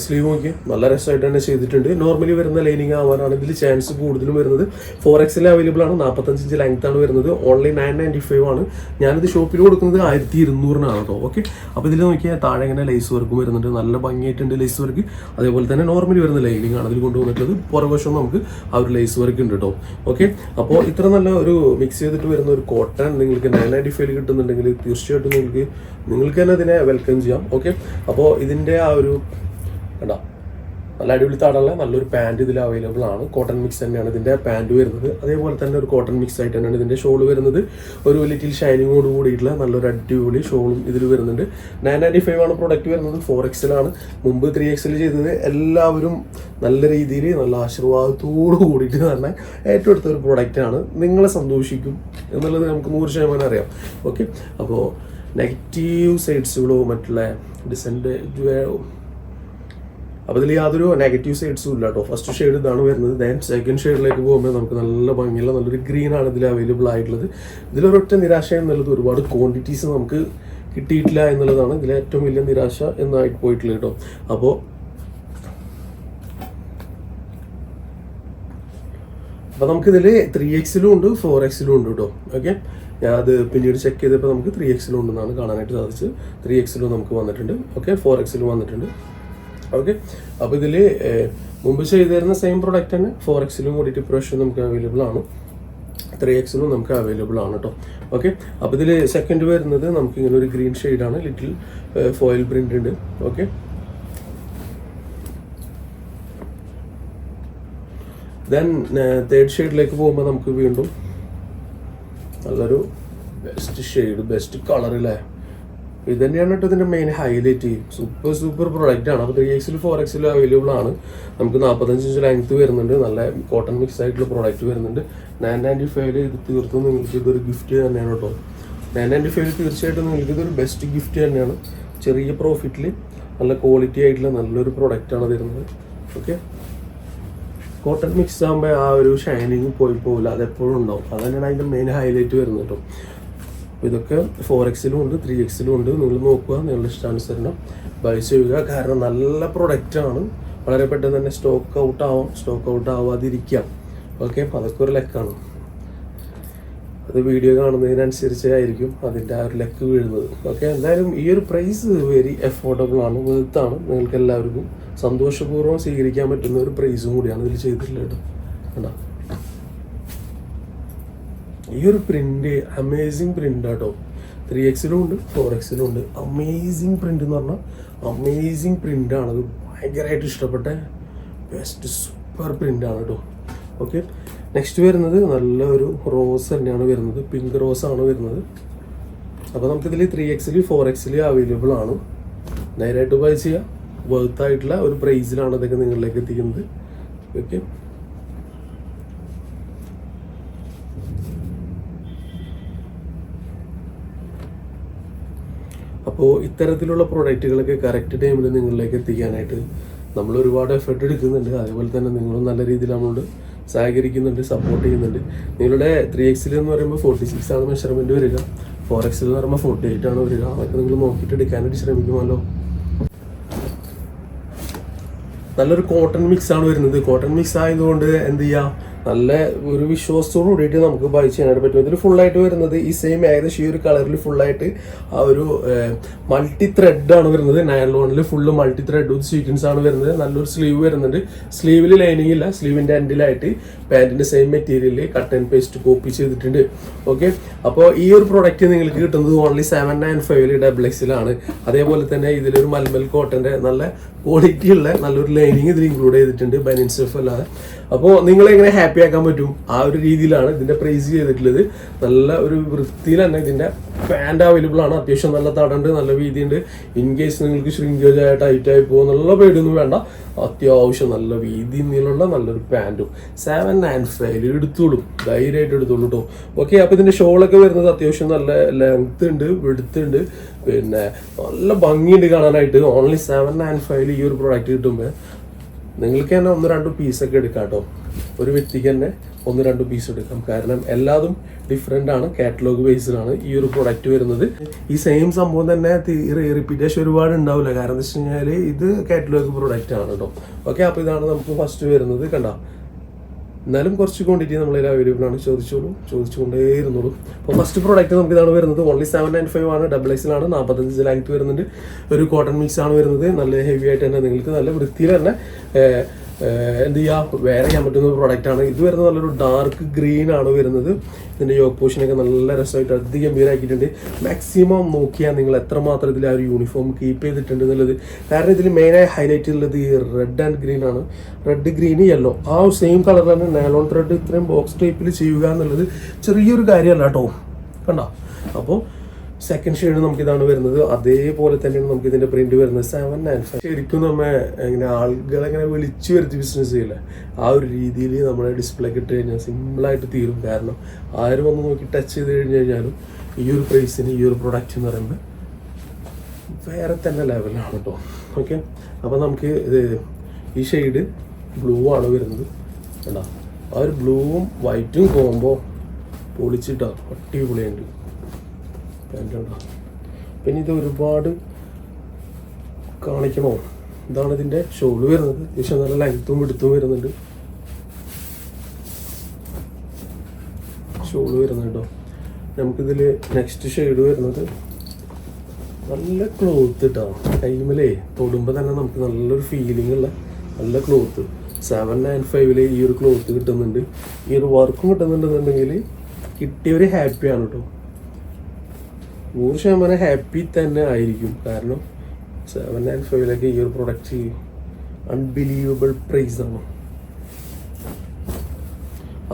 സ്ലീവ് നോക്കി നല്ല രസമായിട്ട് തന്നെ ചെയ്തിട്ടുണ്ട്. നോർമലി വരുന്ന ലൈനിങ് ആവാനാണ് ഇതിൽ ചാൻസ് കൂടുതലും വരുന്നത്. 4XL അവൈലബിൾ ആണ്. 45 ഇഞ്ച് ലെങ്ത് ആണ് വരുന്നത്. ഓൺലി 995 ആണ്. ഞാനിത് ഷോപ്പിൽ കൊടുക്കുന്നത് 1200 കേട്ടോ. ഓക്കെ. അപ്പോൾ ഇതിൽ നോക്കിയാൽ താഴെ ഇങ്ങനെ ലേസ് വർക്കും വരുന്നുണ്ട്. നല്ല ഭംഗിയായിട്ടുണ്ട് ലേസ് വർക്ക്. അതേപോലെ തന്നെ നോർമലി വരുന്ന ലൈനിങ് ആണ് അതിൽ കൊണ്ടുവന്നിട്ടുള്ളത്. പുറകുവശം നമുക്ക് ആ ഒരു ലേസ് വർക്ക് ഉണ്ട് കേട്ടോ. ഓക്കെ. അപ്പോൾ ഇത്ര നല്ല ഒരു മിക്സ് ചെയ്തിട്ട് വരുന്ന ഒരു കോട്ടൺ നിങ്ങൾക്ക് 995 കിട്ടുന്നുണ്ടെങ്കിൽ തീർച്ചയായിട്ടും നിങ്ങൾക്ക് തന്നെ അതിനെ വെൽക്കം ചെയ്യാം. ഓക്കെ. അപ്പോൾ ഇതിൻ്റെ ആ ഒരു കണ്ടാ നല്ല അടിപൊളി താടുള്ള നല്ലൊരു പാൻറ് ഇതിൽ അവൈലബിൾ ആണ്. കോട്ടൺ മിക്സ് തന്നെയാണ് ഇതിൻ്റെ പാൻറ് വരുന്നത്. അതേപോലെ തന്നെ ഒരു കോട്ടൺ മിക്സ് ആയിട്ട് തന്നെയാണ് ഇതിൻ്റെ ഷോൾ വരുന്നത്. ഒരു ലിറ്റിൽ ഷൈനിങ്ങോട് കൂടിയിട്ടുള്ള നല്ലൊരു അടിപൊളി ഷോളും ഇതിൽ വരുന്നുണ്ട്. 995 ആണ് പ്രൊഡക്റ്റ് വരുന്നത്. 4XL ആണ്. മുമ്പ് 3XL ചെയ്തത് എല്ലാവരും നല്ല രീതിയിൽ നല്ല ആശീർവാദത്തോട് കൂടിയിട്ട് തന്നെ ഏറ്റവും അടുത്ത ഒരു പ്രൊഡക്റ്റാണ്. നിങ്ങളെ സന്തോഷിക്കും എന്നുള്ളത് നമുക്ക് 100% അറിയാം. ഓക്കെ. അപ്പോൾ നെഗറ്റീവ് സൈഡ്സുകളോ മറ്റുള്ള ഡിസെൻറ്റ് അപ്പോൾ ഇതിൽ യാതൊരു നെഗറ്റീവ് സൈഡ്സും ഇല്ല കേട്ടോ. ഫസ്റ്റ് ഷെയ്ഡ് ഇതാണ് വരുന്നത്. ദെൻ സെക്കൻഡ് ഷെയ്ഡിലേക്ക് പോകുമ്പോൾ നമുക്ക് നല്ല ഭംഗിയുള്ള നല്ലൊരു ഗ്രീൻ ആണ് ഇതിൽ അവൈലബിൾ ആയിട്ടുള്ളത്. ഇതിലൊരൊറ്റ നിരാശ എന്നുള്ളത് ഒരുപാട് ക്വാണ്ടിറ്റീസ് നമുക്ക് കിട്ടിയിട്ടില്ല എന്നുള്ളതാണ് ഇതിലെ ഏറ്റവും വലിയ നിരാശ എന്നായിട്ട് പോയിട്ടുള്ളത് കേട്ടോ. അപ്പോൾ നമുക്കിതിൽ 3XL ഉണ്ട് 4XL ഉണ്ട് കേട്ടോ. ഓക്കെ. ഞാൻ അത് പിന്നീട് ചെക്ക് ചെയ്തപ്പോൾ നമുക്ക് 3XL ഉണ്ടെന്നാണ് കാണാനായിട്ട് സാധിച്ചത്. 3XL നമുക്ക് വന്നിട്ടുണ്ട്. ഓക്കെ. 4XL വന്നിട്ടുണ്ട്. ഓക്കെ. അപ്പോൾ ഇതിൽ മുമ്പ് ചെയ്തിരുന്ന സെയിം പ്രൊഡക്റ്റ് തന്നെ 4XL കൂടിയിട്ട് ഇപ്രാവശ്യം നമുക്ക് അവൈലബിൾ ആണ്. 3XL നമുക്ക് അവൈലബിൾ ആണ് കേട്ടോ. ഓക്കെ. അപ്പോൾ ഇതിൽ സെക്കൻഡ് വരുന്നത് നമുക്കിങ്ങനെ ഒരു ഗ്രീൻ ഷെയ്ഡാണ്. ലിറ്റിൽ ഫോയിൽ പ്രിൻ്റ് ഉണ്ട്. ഓക്കെ. ദെൻ തേർഡ് ഷെയ്ഡിലേക്ക് പോകുമ്പോൾ നമുക്ക് വീണ്ടും നല്ലൊരു ബെസ്റ്റ് ഷെയ്ഡ്, ബെസ്റ്റ് കളറില്ലേ. ഇത് തന്നെയാണ് കേട്ടോ ഇതിൻ്റെ മെയിൻ ഹൈലൈറ്റ്. സൂപ്പർ പ്രൊഡക്റ്റ് ആണ്. അപ്പോൾ 3XL 4XL അവൈലബിൾ ആണ്. നമുക്ക് 45 ഇഞ്ച് ലെങ്ത് വരുന്നുണ്ട്. നല്ല കോട്ടൺ മിക്സ് ആയിട്ടുള്ള പ്രോഡക്റ്റ് വരുന്നുണ്ട്. 995 ഇത് തീർത്തും നിങ്ങൾക്ക് ഇതൊരു ഗിഫ്റ്റ് തന്നെയാണ് കേട്ടോ. 995 തീർച്ചയായിട്ടും നിങ്ങൾക്ക് ഇതൊരു ബെസ്റ്റ് ഗിഫ്റ്റ് തന്നെയാണ്. ചെറിയ പ്രോഫിറ്റിൽ നല്ല ക്വാളിറ്റി ആയിട്ടുള്ള നല്ലൊരു പ്രൊഡക്റ്റാണ് തരുന്നത്. ഓക്കെ. കോട്ടൺ മിക്സ് ആകുമ്പോൾ ആ ഒരു ഷൈനിങ് പോയി പോകില്ല, അതെപ്പോഴും ഉണ്ടാവും. അത് തന്നെയാണ് അതിൻ്റെ മെയിൻ ഹൈലൈറ്റ് വരുന്നത് കേട്ടോ. അപ്പോൾ ഇതൊക്കെ 4X ഉണ്ട്, 3X ഉണ്ട്. നിങ്ങൾ നോക്കുക, നിങ്ങളുടെ ഇഷ്ടാനുസരണം ബൈ ചെയ്യുക. കാരണം നല്ല പ്രൊഡക്റ്റാണ്, വളരെ പെട്ടെന്ന് തന്നെ സ്റ്റോക്ക് ഔട്ട് ആവാതിരിക്കാം. ഓക്കെ, അപ്പോൾ അതൊക്കെ ഒരു ലെക്കാണ്. അത് വീഡിയോ കാണുന്നതിനനുസരിച്ചായിരിക്കും അതിൻ്റെ ആ ഒരു ലെക്ക് വീഴുന്നത്. ഓക്കെ, എന്തായാലും ഈ ഒരു പ്രൈസ് വെരി അഫോർഡബിൾ ആണ്, വെറുത്താണ്. നിങ്ങൾക്ക് എല്ലാവർക്കും സന്തോഷപൂർവ്വം സ്വീകരിക്കാൻ പറ്റുന്ന ഒരു പ്രൈസും കൂടിയാണ് ഇതിൽ ചെയ്തിട്ടുള്ളത് കേട്ടോ. ഈ ഒരു പ്രിന്റ് അമേസിങ് പ്രിന്റ് ആട്ടോ. 3X ഉണ്ട്, 4X ഉണ്ട്. അമേസിങ് പ്രിന്റ് എന്ന് പറഞ്ഞാൽ അമേസിങ് പ്രിന്റ് ആണത്. ഭയങ്കരമായിട്ട് ഇഷ്ടപ്പെട്ട ബെസ്റ്റ് സൂപ്പർ പ്രിന്റ് ആണ് കേട്ടോ. ഓക്കെ, നെക്സ്റ്റ് വരുന്നത് നല്ല ഒരു റോസ് തന്നെയാണ് വരുന്നത്, പിങ്ക് റോസ് ആണ് വരുന്നത്. അപ്പോൾ നമുക്കിതിൽ 3X 4X അവൈലബിൾ ആണ്. നേരായിട്ട് ബൈ ചെയ്യുക, വർത്തായിട്ടുള്ള ഒരു പ്രൈസിലാണ് ഇതൊക്കെ നിങ്ങളിലേക്ക് എത്തിക്കുന്നത്. ഓക്കെ, അപ്പോൾ ഇത്തരത്തിലുള്ള പ്രൊഡക്റ്റുകളൊക്കെ കറക്റ്റ് ടൈമിൽ നിങ്ങളിലേക്ക് എത്തിക്കാനായിട്ട് നമ്മൾ ഒരുപാട് എഫേർട്ട് എടുക്കുന്നുണ്ട്. അതേപോലെ തന്നെ നിങ്ങളും നല്ല രീതിയിൽ നമ്മളോട് സഹകരിക്കുന്നുണ്ട്, സപ്പോർട്ട് ചെയ്യുന്നുണ്ട്. നിങ്ങളുടെ 3X എന്ന് പറയുമ്പോൾ 46 ആണ് മെഷർമെൻറ്റ് വരിക, 4X എന്ന് പറയുമ്പോൾ 48 ആണ് വരിക. അതൊക്കെ നിങ്ങൾ നോക്കിയിട്ട് എടുക്കാനായിട്ട് ശ്രമിക്കുമല്ലോ. നല്ലൊരു കോട്ടൺ മിക്സ് ആണ് വരുന്നത്. കോട്ടൺ മിക്സ് ആയതുകൊണ്ട് എന്ത് ചെയ്യുക, നല്ല ഒരു വിശ്വാസത്തോട് കൂടിയിട്ട് നമുക്ക് ബൈ ചെയ്യാനായിട്ട് പറ്റും. ഇതിൽ ഫുള്ളായിട്ട് വരുന്നത് ഈ സെയിം ഏകദേശം ഈ ഒരു കളറിൽ ഫുള്ളായിട്ട് ആ ഒരു മൾട്ടി ത്രെഡ് ആണ് വരുന്നത്. നൈലോണിൽ full multi thread with sequins ആണ് വരുന്നത്. നല്ലൊരു സ്ലീവ് വരുന്നുണ്ട്. സ്ലീവിൽ ലൈനിങ് ഇല്ല, സ്ലീവിൻ്റെ എൻഡിലായിട്ട് പാൻറ്റിൻ്റെ same material cut and paste copy ചെയ്തിട്ടുണ്ട്. ഓക്കെ, അപ്പോൾ ഈ ഒരു പ്രൊഡക്റ്റ് നിങ്ങൾക്ക് കിട്ടുന്നത് ഓൺലി 795 XXL. അതേപോലെ തന്നെ ഇതിലൊരു മൽമൽ കോട്ടൻ്റെ നല്ല ക്വാളിറ്റി ഉള്ള നല്ലൊരു ലൈനിങ് ഇതിൽ ഇൻക്ലൂഡ് ചെയ്തിട്ടുണ്ട്, ബനിയൻ സ്റ്റഫ് അല്ലാതെ. അപ്പോൾ നിങ്ങളെങ്ങനെ ഹാപ്പി ആക്കാൻ പറ്റും ആ ഒരു രീതിയിലാണ് ഇതിൻ്റെ പ്രൈസ് ചെയ്തിട്ടുള്ളത്. നല്ല ഒരു വൃത്തിയിൽ തന്നെ ഇതിൻ്റെ പാൻറ് അവൈലബിൾ ആണ്. അത്യാവശ്യം നല്ല തടണ്ട്, നല്ല വീതിയുണ്ട്. ഇൻ കേസ് നിങ്ങൾക്ക് ഷ്രിങ്കേജ് ആയി ടൈറ്റായി പോകുന്നുള്ള പേടിയൊന്നും വേണ്ട. അത്യാവശ്യം നല്ല വീതി നീളമുള്ള നല്ലൊരു പാൻറ്റും 795 എടുത്തോളും, ധൈര്യമായിട്ട് എടുത്തോളൂ കേട്ടോ. ഓക്കെ, അപ്പോൾ ഇതിൻ്റെ ഷോളൊക്കെ വരുന്നത് അത്യാവശ്യം നല്ല ലെങ്ത് ഉണ്ട്, വെടുത്ത് ഉണ്ട്, പിന്നെ നല്ല ഭംഗിയുണ്ട് കാണാനായിട്ട്. ഓൺലി 795 ഈ ഒരു പ്രോഡക്റ്റ് കിട്ടുമ്പോൾ നിങ്ങൾക്ക് തന്നെ 1-2 പീസൊക്കെ എടുക്കാം കേട്ടോ. ഒരു വ്യക്തിക്ക് തന്നെ 1-2 പീസ് എടുക്കാം. കാരണം എല്ലാതും ഡിഫറെൻ്റ് ആണ്, കാറ്റലോഗ് ബേസിലാണ് ഈ ഒരു പ്രൊഡക്റ്റ് വരുന്നത്. ഈ സെയിം സംഭവം തന്നെ റിപ്പീറ്റേഷൻ ഒരുപാട് ഉണ്ടാവില്ല. കാരണം എന്താ വെച്ച് കഴിഞ്ഞാൽ ഇത് കാറ്റലോഗ് പ്രൊഡക്റ്റ് ആണ് കേട്ടോ. ഓക്കെ, അപ്പോൾ ഇതാണ് നമുക്ക് ഫസ്റ്റ് വരുന്നത്. കണ്ടോ, എന്നാലും കുറച്ച് ക്വാണ്ടിറ്റി നമ്മളതിൽ അവൈലബിൾ ആണ്. ചോദിച്ചുകൊണ്ടേയിരുന്നുള്ളൂ. അപ്പോൾ ഫസ്റ്റ് പ്രോഡക്റ്റ് നമുക്ക് ഇതാണ് വരുന്നത്. ഓൺലി 795 ആണ്, XXL ആണ്, 45 ലെങ്ത് വരുന്നുണ്ട്. ഒരു കോട്ടൺ മിക്സ് ആണ് വരുന്നത്. നല്ല ഹെവി ആയിട്ട് തന്നെ നിങ്ങൾക്ക് നല്ല വൃത്തിയിൽ തന്നെ എന്ത് ചെയ്യുക, വേറെ ചെയ്യാൻ പറ്റുന്ന പ്രോഡക്റ്റാണ്. ഇത് വരുന്നത് നല്ലൊരു ഡാർക്ക് ഗ്രീൻ ആണ് വരുന്നത്. ഇതിൻ്റെ യോക്ക് പോർഷനൊക്കെ നല്ല രസമായിട്ട് അതിഗംഭീരമാക്കിയിട്ടുണ്ട്. മാക്സിമം നോക്കിയാൽ നിങ്ങൾ എത്രമാത്രം ഇതിൽ ആ ഒരു യൂണിഫോം കീപ്പ് ചെയ്തിട്ടുണ്ട് എന്നുള്ളത്. കാരണം ഇതിൽ മെയിനായി ഹൈലൈറ്റ് ഉള്ളത് ഈ റെഡ് ആൻഡ് ഗ്രീൻ ആണ്. റെഡ്, ഗ്രീൻ, യെല്ലോ ആ സെയിം കളറിലാണ് നൈലോൺ ത്രെഡ് ഇത്രയും ബോക്സ് ടൈപ്പിൽ ചെയ്യുക എന്നുള്ളത് ചെറിയൊരു കാര്യമല്ല കേട്ടോ. കണ്ടോ, അപ്പോൾ സെക്കൻഡ് ഷെയ്ഡ് നമുക്കിതാണ് വരുന്നത്. അതേപോലെ തന്നെയാണ് നമുക്ക് ഇതിൻ്റെ പ്രിന്റ് വരുന്നത്. 795 ശരിക്കും നമ്മൾ എങ്ങനെ ആളുകളെങ്ങനെ വിളിച്ചു വരുത്തി ബിസിനസ് ചെയ്യില്ല, ആ ഒരു രീതിയിൽ നമ്മുടെ ഡിസ്പ്ലേ ഇട്ട് കഴിഞ്ഞാൽ സിമ്പിളായിട്ട് തീരും. കാരണം ആരും വന്ന് നോക്കി ടച്ച് ചെയ്ത് കഴിഞ്ഞാലും ഈ ഒരു പ്രൈസിന് ഈ ഒരു പ്രൊഡക്റ്റ് എന്ന് പറയുമ്പോൾ വേറെ തന്നെ ലെവലാണ് കേട്ടോ. ഓക്കെ, അപ്പോൾ നമുക്ക് ഇത് ഈ ഷെയ്ഡ് ബ്ലൂ ആണ് വരുന്നത്. കണ്ടോ, ആ ഒരു ബ്ലൂവും വൈറ്റും കോമ്പോ പൊളിച്ചിട്ടോ, അടിപൊളിയുണ്ട്. പിന്നെ ഇത് ഒരുപാട് കാണിക്കണോ, ഇതാണ് ഇതിൻ്റെ ഷോള് വരുന്നത്. അത്യാവശ്യം നല്ല ലെങ്ത്തും എടുത്തും വരുന്നുണ്ട്. ഷോള് വരുന്നത് കേട്ടോ. നമുക്കിതിൽ നെക്സ്റ്റ് ഷെയ്ഡ് വരുന്നത് നല്ല ക്ലോത്ത് കേട്ടോ. കൈമലേ തൊടുമ്പോൾ തന്നെ നമുക്ക് നല്ലൊരു ഫീലിംഗ് ഉള്ള നല്ല ക്ലോത്ത്. 795 ഈ ഒരു ക്ലോത്ത് കിട്ടുന്നുണ്ട്. ഈ ഒരു വർക്കും കിട്ടുന്നുണ്ടെന്നുണ്ടെങ്കിൽ കിട്ടിയവർ ഹാപ്പിയാണ് കേട്ടോ. 100% ഹാപ്പി തന്നെ ആയിരിക്കും. കാരണം 795 ഈ ഒരു പ്രൊഡക്റ്റ് അൺബിലീവബിൾ പ്രൈസാണ്.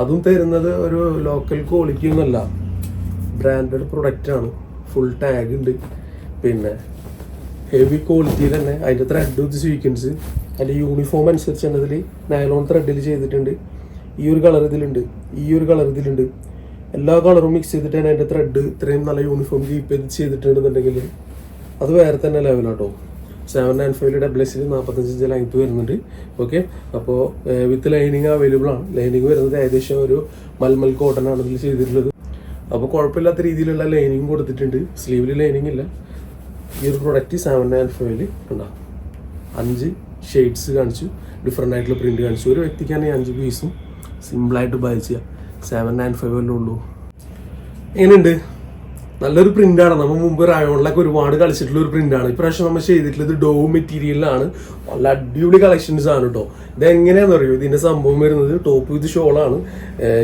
അതും തരുന്നത് ഒരു ലോക്കൽ ക്വാളിറ്റി ഒന്നുമല്ല, ബ്രാൻഡഡ് പ്രൊഡക്റ്റാണ്. ഫുൾ ടാഗ് ഉണ്ട്, പിന്നെ ഹെവി ക്വാളിറ്റി തന്നെ. അതിൻ്റെ ത്രെഡ് വിത്ത് സ്വീക്വൻസ് അതിൻ്റെ യൂണിഫോം അനുസരിച്ച് തന്നെ ഇതിൽ നൈലോൺ ത്രെഡിൽ ചെയ്തിട്ടുണ്ട്. ഈ ഒരു കളർ ഇതിലുണ്ട്, ഈ ഒരു കളർ ഇതിലുണ്ട്. എല്ലാ കളറും മിക്സ് ചെയ്തിട്ട് തന്നെ അതിൻ്റെ ത്രെഡ് ഇത്രയും നല്ല യൂണിഫോം കീപ്പ് ചെയ്ത് ചെയ്തിട്ടുണ്ടെന്നുണ്ടെങ്കിൽ അത് വേറെ തന്നെ ലെവലാട്ടോ. 795 ഡബിൾ എക്സിൽ 45 ഇഞ്ച് ലെങ്ത് വരുന്നുണ്ട്. ഓക്കെ, അപ്പോൾ വിത്ത് ലൈനിങ് അവൈലബിൾ ആണ്. ലൈനിങ് വരുന്നത് ഏകദേശം ഒരു മൽമൽ കോട്ടൺ ആണ് ഇതിൽ ചെയ്തിട്ടുള്ളത്. അപ്പോൾ കുഴപ്പമില്ലാത്ത രീതിയിലുള്ള ലൈനിങ് കൊടുത്തിട്ടുണ്ട്. സ്ലീവിൽ ലൈനിങ് ഇല്ല. ഈ ഒരു പ്രൊഡക്റ്റ് 795 ഉണ്ടാവും. 5 ഷെയ്ഡ്സ് കാണിച്ചു, ഡിഫറെൻ്റ് ആയിട്ടുള്ള പ്രിൻറ്റ് കാണിച്ചു. ഒരു വ്യക്തിക്കാണ് ഈ 5 പീസും സിമ്പിളായിട്ട് ബൈ ചെയ്യാം. 795 അല്ലേ ഉള്ളൂ. എങ്ങനെയുണ്ട്? നല്ലൊരു പ്രിന്റാണ്. നമ്മൾ മുമ്പ് റയോണിലൊക്കെ ഒരുപാട് കളിച്ചിട്ടുള്ള ഒരു പ്രിന്റാണ്. ഇപ്രാവശ്യം നമ്മൾ ചെയ്തിട്ടുള്ളത് ഡോവ് മെറ്റീരിയലിലാണ്. നല്ല അടിപൊളി കളക്ഷൻസ് ആണ് കേട്ടോ. ഇതെങ്ങനെയാണെന്ന് അറിയോ? ഇതിന്റെ സംഭവം വരുന്നത് ടോപ്പ് വിത്ത് ഷോളാണ്.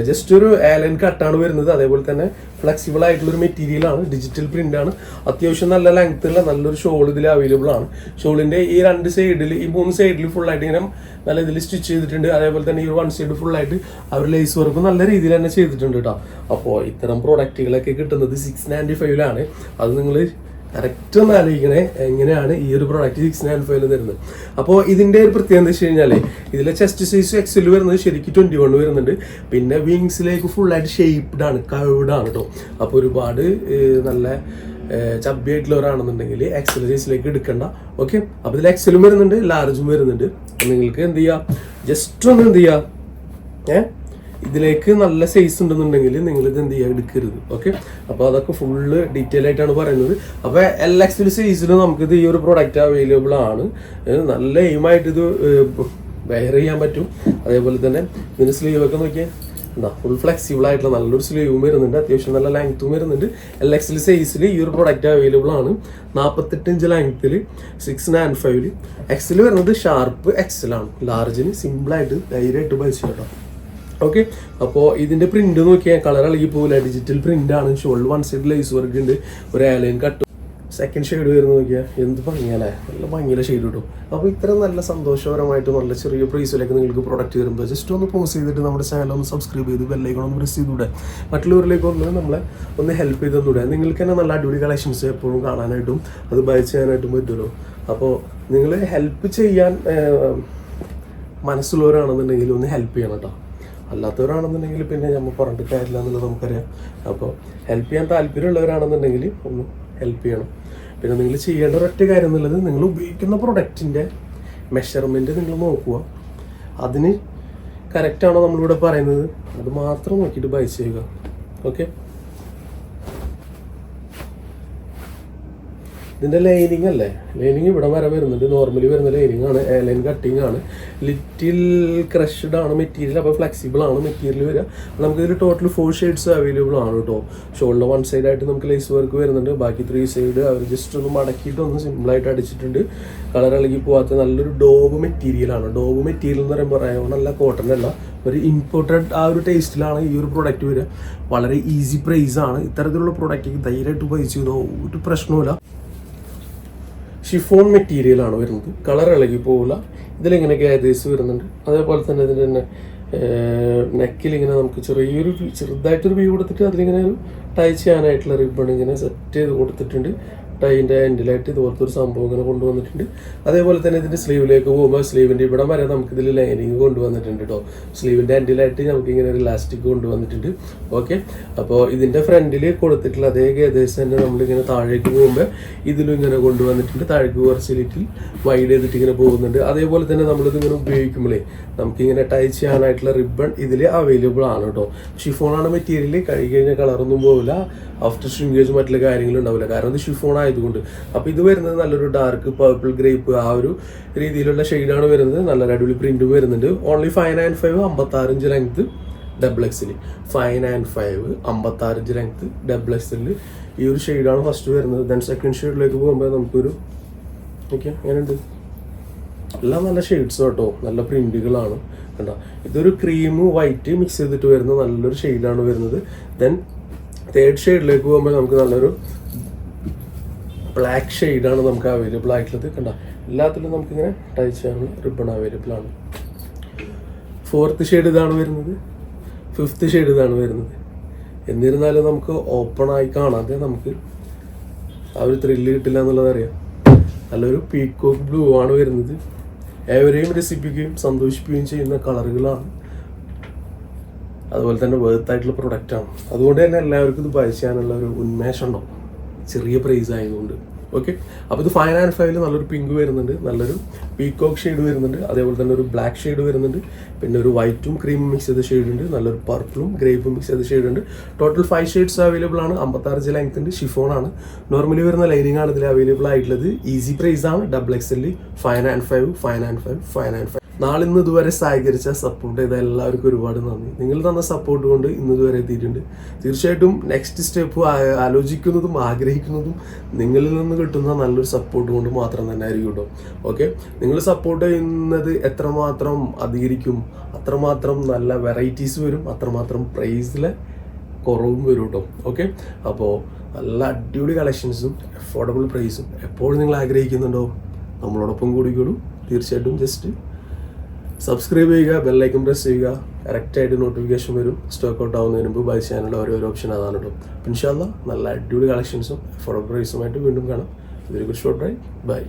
ജസ്റ്റ് ഒരു ആലൻ കട്ടാണ് വരുന്നത്. അതേപോലെ തന്നെ ഫ്ലെക്സിബിൾ ആയിട്ടുള്ള ഒരു മെറ്റീരിയലാണ്. ഡിജിറ്റൽ പ്രിന്റ് ആണ്. അത്യാവശ്യം നല്ല ലെങ്ത് ഉള്ള നല്ലൊരു ഷോൾ ഇതിൽ അവൈലബിൾ ആണ്. ഷോളിന്റെ ഈ 2 സൈഡിൽ, ഈ 3 സൈഡിൽ ഫുൾ ആയിട്ട് ഇങ്ങനെ നല്ല ഇതിൽ സ്റ്റിച്ച് ചെയ്തിട്ടുണ്ട്. അതേപോലെ തന്നെ ഈ 1 സൈഡ് ഫുൾ ആയിട്ട് അവർ ലേസ് വർക്ക് നല്ല രീതിയിൽ തന്നെ ചെയ്തിട്ടുണ്ട് കേട്ടോ. അപ്പോൾ ഇത്തരം പ്രോഡക്റ്റുകളൊക്കെ കിട്ടുന്നത് 695 അത് നിങ്ങൾ കറക്റ്റ് ഒന്ന് ആലോചിക്കണേ, എങ്ങനെയാണ് ഈ ഒരു പ്രോഡക്റ്റ് 695 തരുന്നത്. അപ്പോൾ ഇതിന്റെ ഒരു പ്രത്യേകത എന്ന് വെച്ച് കഴിഞ്ഞാൽ ഇതിലെ ചെസ്റ്റ് സൈസ് എക്സൽ വരുന്നത് ശരിക്കും 21 വരുന്നുണ്ട്. പിന്നെ വിങ്സിലേക്ക് ഫുള്ളായിട്ട് ഷേപ്ഡ് ആണ്, കർവ്ഡ് ആണ് കേട്ടോ. അപ്പോൾ ഒരുപാട് നല്ല ചബ്ബി ആയിട്ടുള്ളവരാണെന്നുണ്ടെങ്കിൽ എക്സൽ സൈസിലേക്ക് എടുക്കണ്ട. ഓക്കെ, അപ്പോൾ ഇതിൽ എക്സലും വരുന്നുണ്ട്, ലാർജും വരുന്നുണ്ട്. നിങ്ങൾക്ക് എന്ത് ചെയ്യാം, ജസ്റ്റ് ഒന്ന് എന്ത് ചെയ്യാം, ഇതിലേക്ക് നല്ല സൈസ് ഉണ്ടെന്നുണ്ടെങ്കിൽ നിങ്ങൾ ഇത് എന്ത് ചെയ്യുക, എടുക്കരുത്. ഓക്കെ, അപ്പോൾ അതൊക്കെ ഫുള്ള് ഡീറ്റെയിൽ ആയിട്ടാണ് പറയുന്നത്. അപ്പോൾ LXL സൈസിൽ നമുക്കിത് ഈ ഒരു പ്രൊഡക്റ്റ് അവൈലബിൾ ആണ്. നല്ല എയിമായിട്ട് ഇത് വെയർ ചെയ്യാൻ പറ്റും. അതേപോലെ തന്നെ ഇതിൻ്റെ സ്ലീവ് ഒക്കെ നോക്കിയാൽ ഫുൾ ഫ്ലെക്സിബിൾ ആയിട്ടുള്ള നല്ലൊരു സ്ലീവും വരുന്നുണ്ട്. അത്യാവശ്യം നല്ല ലെങ്ത്തും വരുന്നുണ്ട്. LXL സൈസിൽ ഈ ഒരു പ്രൊഡക്റ്റ് അവൈലബിൾ ആണ്. 48 ഇഞ്ച് ലെങ്ത്തിൽ 695. എക്സൽ വരുന്നത് ഷാർപ്പ് എക്സൽ ആണ്. ലാർജിന് സിമ്പിളായിട്ട് ധൈര്യമായിട്ട് പൈസ കേട്ടോ. ഓക്കെ, അപ്പോൾ ഇതിന്റെ പ്രിന്റ് നോക്കിയാൽ കളർ ഇളകി പോകില്ല. ഡിജിറ്റൽ പ്രിന്റ് ആണ്. ഷോൾഡർ 1 സൈഡ് ലേസ് വർക്ക് ഉണ്ട്. ഒരു ആലൈൻ കട്ട്. സെക്കൻഡ് ഷെയ്ഡ് വരുന്ന നോക്കിയാൽ എന്ത് ഭംഗിയല്ലേ, നല്ല ഭംഗിയുള്ള ഷെയ്ഡ് കിട്ടും. അപ്പോൾ ഇത്ര നല്ല സന്തോഷകരമായിട്ട് നല്ല ചെറിയ പ്രൈസിലേക്ക് നിങ്ങൾക്ക് പ്രൊഡക്റ്റ് തരുമ്പോൾ ജസ്റ്റ് ഒന്ന് പോസ് ചെയ്തിട്ട് നമ്മുടെ ചാനൽ ഒന്ന് സബ്സ്ക്രൈബ് ചെയ്ത് ബെല്ലൈക്കൺ ഒന്ന് പ്രസ് ചെയ്തുകൂടെ, മറ്റുള്ളവരിലേക്ക് നമ്മളെ ഒന്ന് ഹെൽപ്പ് ചെയ്ത് തന്നൂടെ. നിങ്ങൾക്ക് തന്നെ നല്ല അടിപൊളി കളക്ഷൻസ് എപ്പോഴും കാണാനായിട്ടും അത് ബൈ ചെയ്യാനായിട്ടും പറ്റുമല്ലോ. അപ്പോൾ നിങ്ങൾ ഹെൽപ്പ് ചെയ്യാൻ മനസ്സുള്ളവരാണെന്നുണ്ടെങ്കിൽ ഒന്ന് ഹെൽപ്പ് ചെയ്യണം കേട്ടോ. അല്ലാത്തവരാണെന്നുണ്ടെങ്കിൽ പിന്നെ നമ്മൾ പറഞ്ഞിട്ട് കാര്യമില്ല എന്നുള്ളത് നമുക്കറിയാം. അപ്പോൾ ഹെൽപ്പ് ചെയ്യാൻ താല്പര്യമുള്ളവരാണെന്നുണ്ടെങ്കിൽ ഒന്ന് ഹെൽപ്പ് ചെയ്യണം. പിന്നെ നിങ്ങൾ ചെയ്യേണ്ട ഒരൊറ്റ കാര്യം എന്നുള്ളത്, നിങ്ങൾ ഉപയോഗിക്കുന്ന പ്രൊഡക്റ്റിൻ്റെ മെഷർമെൻറ്റ് നിങ്ങൾ നോക്കുക. അതിന് കറക്റ്റാണോ നമ്മളിവിടെ പറയുന്നത്, അത് മാത്രം നോക്കിയിട്ട് ബൈ ചെയ്യുക. ഓക്കെ, ഇതിൻ്റെ ലൈനിങ് അല്ലേ, ലൈനിങ് ഇവിടെ വരെ വരുന്നുണ്ട്. നോർമലി വരുന്ന ലൈനിങ് ആണ്, എയർലൈൻ കട്ടിങ് ആണ്. ലിറ്റിൽ ക്രഷ്ഡ് ആണ് മെറ്റീരിയൽ. അപ്പോൾ ഫ്ലെക്സിബിൾ ആണ് മെറ്റീരിയൽ വരിക. നമുക്കിതിൽ ടോട്ടൽ 4 ഷെയ്ഡ്സ് അവൈലബിൾ ആണ് കേട്ടോ. ഷോൾഡർ 1 സൈഡായിട്ട് നമുക്ക് ലേസ് വർക്ക് വരുന്നുണ്ട്. ബാക്കി 3 സൈഡ് അവർ ജസ്റ്റ് ഒന്ന് മടക്കിയിട്ട് ഒന്ന് സിമ്പിളായിട്ട് അടിച്ചിട്ടുണ്ട്. കളർ ഇളകി പോകാത്ത നല്ലൊരു ഡോവ് മെറ്റീരിയലാണ്. ഡോവ് മെറ്റീരിയൽ എന്ന് പറയുമ്പോൾ റയോണല്ല, കോട്ടൺ അല്ല, ഒരു ഇമ്പോർട്ടഡ് ആ ഒരു ടേസ്റ്റിലാണ് ഈ ഒരു പ്രൊഡക്റ്റ് വരിക. വളരെ ഈസി പ്രൈസ് ആണ്. ഇത്തരത്തിലുള്ള പ്രൊഡക്റ്റ് ധൈര്യമായിട്ട് പൈസ ചെയ്തോ, ഒരു പ്രശ്നവുമില്ല. ഷിഫോൺ മെറ്റീരിയലാണ് വരുന്നത്. കളർ ഇളകി പോകില്ല. ഇതിലിങ്ങനെ ഗാദേഴ്സ് വരുന്നുണ്ട്. അതേപോലെ തന്നെ ഇതിൻ്റെ തന്നെ നെക്കിലിങ്ങനെ നമുക്ക് ചെറുതായിട്ടൊരു വ്യൂ കൊടുത്തിട്ട് അതിലിങ്ങനെ ഒരു ടൈ ചെയ്യാനായിട്ടുള്ള റിബൺ ഇങ്ങനെ സെറ്റ് ചെയ്ത് കൊടുത്തിട്ടുണ്ട്. ടൈൻ്റെ എൻഡിലായിട്ട് ഇതുപോലത്തെ ഒരു സംഭവം ഇങ്ങനെ കൊണ്ടുവന്നിട്ടുണ്ട്. അതേപോലെ തന്നെ ഇതിൻ്റെ സ്ലീവിലേക്ക് പോകുമ്പോൾ സ്ലീവിൻ്റെ ഇവിടെ വരെ നമുക്കിതിൽ ലൈനിങ് കൊണ്ടുവന്നിട്ടുണ്ട് കേട്ടോ. സ്ലീവിൻ്റെ എൻഡിലായിട്ട് നമുക്കിങ്ങനെ ഒരു ഇലാസ്റ്റിക് കൊണ്ടുവന്നിട്ടുണ്ട്. ഓക്കെ, അപ്പോൾ ഇതിൻ്റെ ഫ്രണ്ടിൽ കൊടുത്തിട്ടുള്ള അതേ ഗേദേഴ്സ് തന്നെ നമ്മളിങ്ങനെ താഴേക്ക് പോകുമ്പോൾ ഇതിലും ഇങ്ങനെ കൊണ്ടുവന്നിട്ടുണ്ട്. താഴേക്ക് കുറച്ച് ലിറ്റിൽ വൈഡ് ചെയ്തിട്ട് ഇങ്ങനെ പോകുന്നുണ്ട്. അതേപോലെ തന്നെ നമ്മളിതിങ്ങനെ ഉപയോഗിക്കുമ്പോഴേ നമുക്കിങ്ങനെ ടൈ ചെയ്യാനായിട്ടുള്ള റിബൺ ഇതിൽ അവൈലബിൾ ആണ് കേട്ടോ. ഷിഫോണാണ് മെറ്റീരിയൽ. കഴുകി കഴിഞ്ഞാൽ കളറൊന്നും പോകില്ല. ആഫ്റ്റർ ഷ്രിങ്കേജ് മറ്റുള്ള കാര്യങ്ങളും ഉണ്ടാവില്ല, കാരണം ഇത് ഷിഫോൺ ആയതുകൊണ്ട്. അപ്പോൾ ഇത് വരുന്നത് നല്ലൊരു ഡാർക്ക് പർപ്പിൾ ഗ്രേപ്പ് ആ ഒരു രീതിയിലുള്ള ഷെയ്ഡാണ് വരുന്നത്. നല്ലൊരു അടിപൊളി പ്രിന്റും വരുന്നുണ്ട്. ഓൺലി 595, 56 ഇഞ്ച് ലെങ്ത് ഡബിൾ എക്സിൽ. 595, 56 ഇഞ്ച് ലെങ്ത് ഡബിൾ എക്സിൽ ഈ ഒരു ഷെയ്ഡാണ് ഫസ്റ്റ് വരുന്നത്. ദെൻ സെക്കൻഡ് ഷെയ്ഡിലേക്ക് പോകുമ്പോൾ നമുക്കൊരു ഓക്കെ അങ്ങനെയുണ്ട്. എല്ലാം നല്ല ഷെയ്ഡ്സ് കേട്ടോ, നല്ല പ്രിന്റുകളാണ് കണ്ടോ. ഇതൊരു ക്രീം വൈറ്റ് മിക്സ് ചെയ്തിട്ട് വരുന്ന നല്ലൊരു ഷെയ്ഡാണ് വരുന്നത്. ദെൻ തേർഡ് ഷെയ്ഡിലേക്ക് പോകുമ്പോൾ നമുക്ക് നല്ലൊരു ബ്ലാക്ക് ഷെയ്ഡാണ് നമുക്ക് അവൈലബിൾ ആയിട്ടുള്ളത് കണ്ടോ. എല്ലാത്തിലും നമുക്കിങ്ങനെ ടൈ ചെയ്യാനുള്ള റിബൺ അവൈലബിൾ ആണ്. 4th ഷെയ്ഡ് ഇതാണ് വരുന്നത്. 5th ഷെയ്ഡ് ഇതാണ് വരുന്നത്. എന്നിരുന്നാലും നമുക്ക് ഓപ്പണായി കാണാതെ നമുക്ക് ആ ഒരു ത്രില്ല് കിട്ടില്ല എന്നുള്ളത് അറിയാം. നല്ലൊരു പീക്കോക്ക് ബ്ലൂ ആണ് വരുന്നത്. ഏവരെയും രസിപ്പിക്കുകയും സന്തോഷിപ്പിക്കുകയും ചെയ്യുന്ന കളറുകളാണ്. അതുപോലെ തന്നെ വേർത്തായിട്ടുള്ള പ്രൊഡക്റ്റാണ്. അതുകൊണ്ട് തന്നെ എല്ലാവർക്കും ഇത് ബൈ ചെയ്യാനുള്ള ഒരു ഉന്മേഷം ഉണ്ടാവും, ചെറിയ പ്രൈസ് ആയതുകൊണ്ട്. ഓക്കെ. അപ്പോൾ ഇത് 595 നല്ലൊരു പിങ്ക് വരുന്നുണ്ട്, നല്ലൊരു പീകോക്ക് ഷെയ്ഡ് വരുന്നുണ്ട്, അതേപോലെ തന്നെ ഒരു ബ്ലാക്ക് ഷെയ്ഡ് വരുന്നുണ്ട്, പിന്നെ ഒരു വൈറ്റും ക്രീമും മിക്സ് ചെയ്ത ഷെയ്ഡ് ഉണ്ട്, നല്ലൊരു പർപ്പിളും ഗ്രേപ്പും മിക്സ് ചെയ്ത ഷെയ്ഡ് ഉണ്ട്. ടോട്ടൽ 5 ഷെയ്ഡ്സ് അവൈലബിൾ ആണ്. 56 ലെങ്ത് ഉണ്ട്, ഷിഫോൺ ആണ്. നോർമലി വരുന്ന ലൈനിങ് ആണ് ഇതിൽ അവൈലബിൾ ആയിട്ടുള്ളത്. ഈസി പ്രൈസ് ആണ്. XXL 595. നാളെ ഇന്ന് ഇതുവരെ സഹകരിച്ച സപ്പോർട്ട് ചെയ്ത എല്ലാവർക്കും ഒരുപാട് നന്ദി. നിങ്ങൾ തന്ന സപ്പോർട്ട് കൊണ്ട് ഇന്ന് ഇതുവരെ എത്തിയിട്ടുണ്ട്. തീർച്ചയായിട്ടും നെക്സ്റ്റ് സ്റ്റെപ്പ് ആലോചിക്കുന്നതും ആഗ്രഹിക്കുന്നതും നിങ്ങളിൽ നിന്ന് കിട്ടുന്ന നല്ലൊരു സപ്പോർട്ട് കൊണ്ട് മാത്രം തന്നെ ആയിരിക്കും കേട്ടോ. ഓക്കെ, നിങ്ങൾ സപ്പോർട്ട് ചെയ്യുന്നത് എത്രമാത്രം അധികരിക്കും അത്രമാത്രം നല്ല വെറൈറ്റീസ് വരും, അത്രമാത്രം പ്രൈസിലെ കുറവും വരും കേട്ടോ. ഓക്കെ, അപ്പോൾ നല്ല അടിപൊളി കളക്ഷൻസും അഫോർഡബിൾ പ്രൈസും എപ്പോഴും നിങ്ങൾ ആഗ്രഹിക്കുന്നുണ്ടോ, നമ്മളോടൊപ്പം കൂടിക്കോളൂ. തീർച്ചയായിട്ടും ജസ്റ്റ് സബ്സ്ക്രൈബ് ചെയ്യുക, ബെല്ലൈക്കൺ പ്രസ് ചെയ്യുക, കറക്റ്റായിട്ട് നോട്ടിഫിക്കേഷൻ വരും. സ്റ്റോക്ക് ഔട്ട് ആവുന്നതിന് മുമ്പ് ബൈ ചെയ്യാനുള്ള ഓരോ ഓപ്ഷൻ അതാണ് കേട്ടോ. ഇൻഷാ അല്ലാഹ് നല്ല അടിപൊളി കളക്ഷൻസും അഫോർഡബിൾ പ്രൈസുമായിട്ട് വീണ്ടും കാണാം. ഇതൊരു ഷോർട്ട് ബൈ.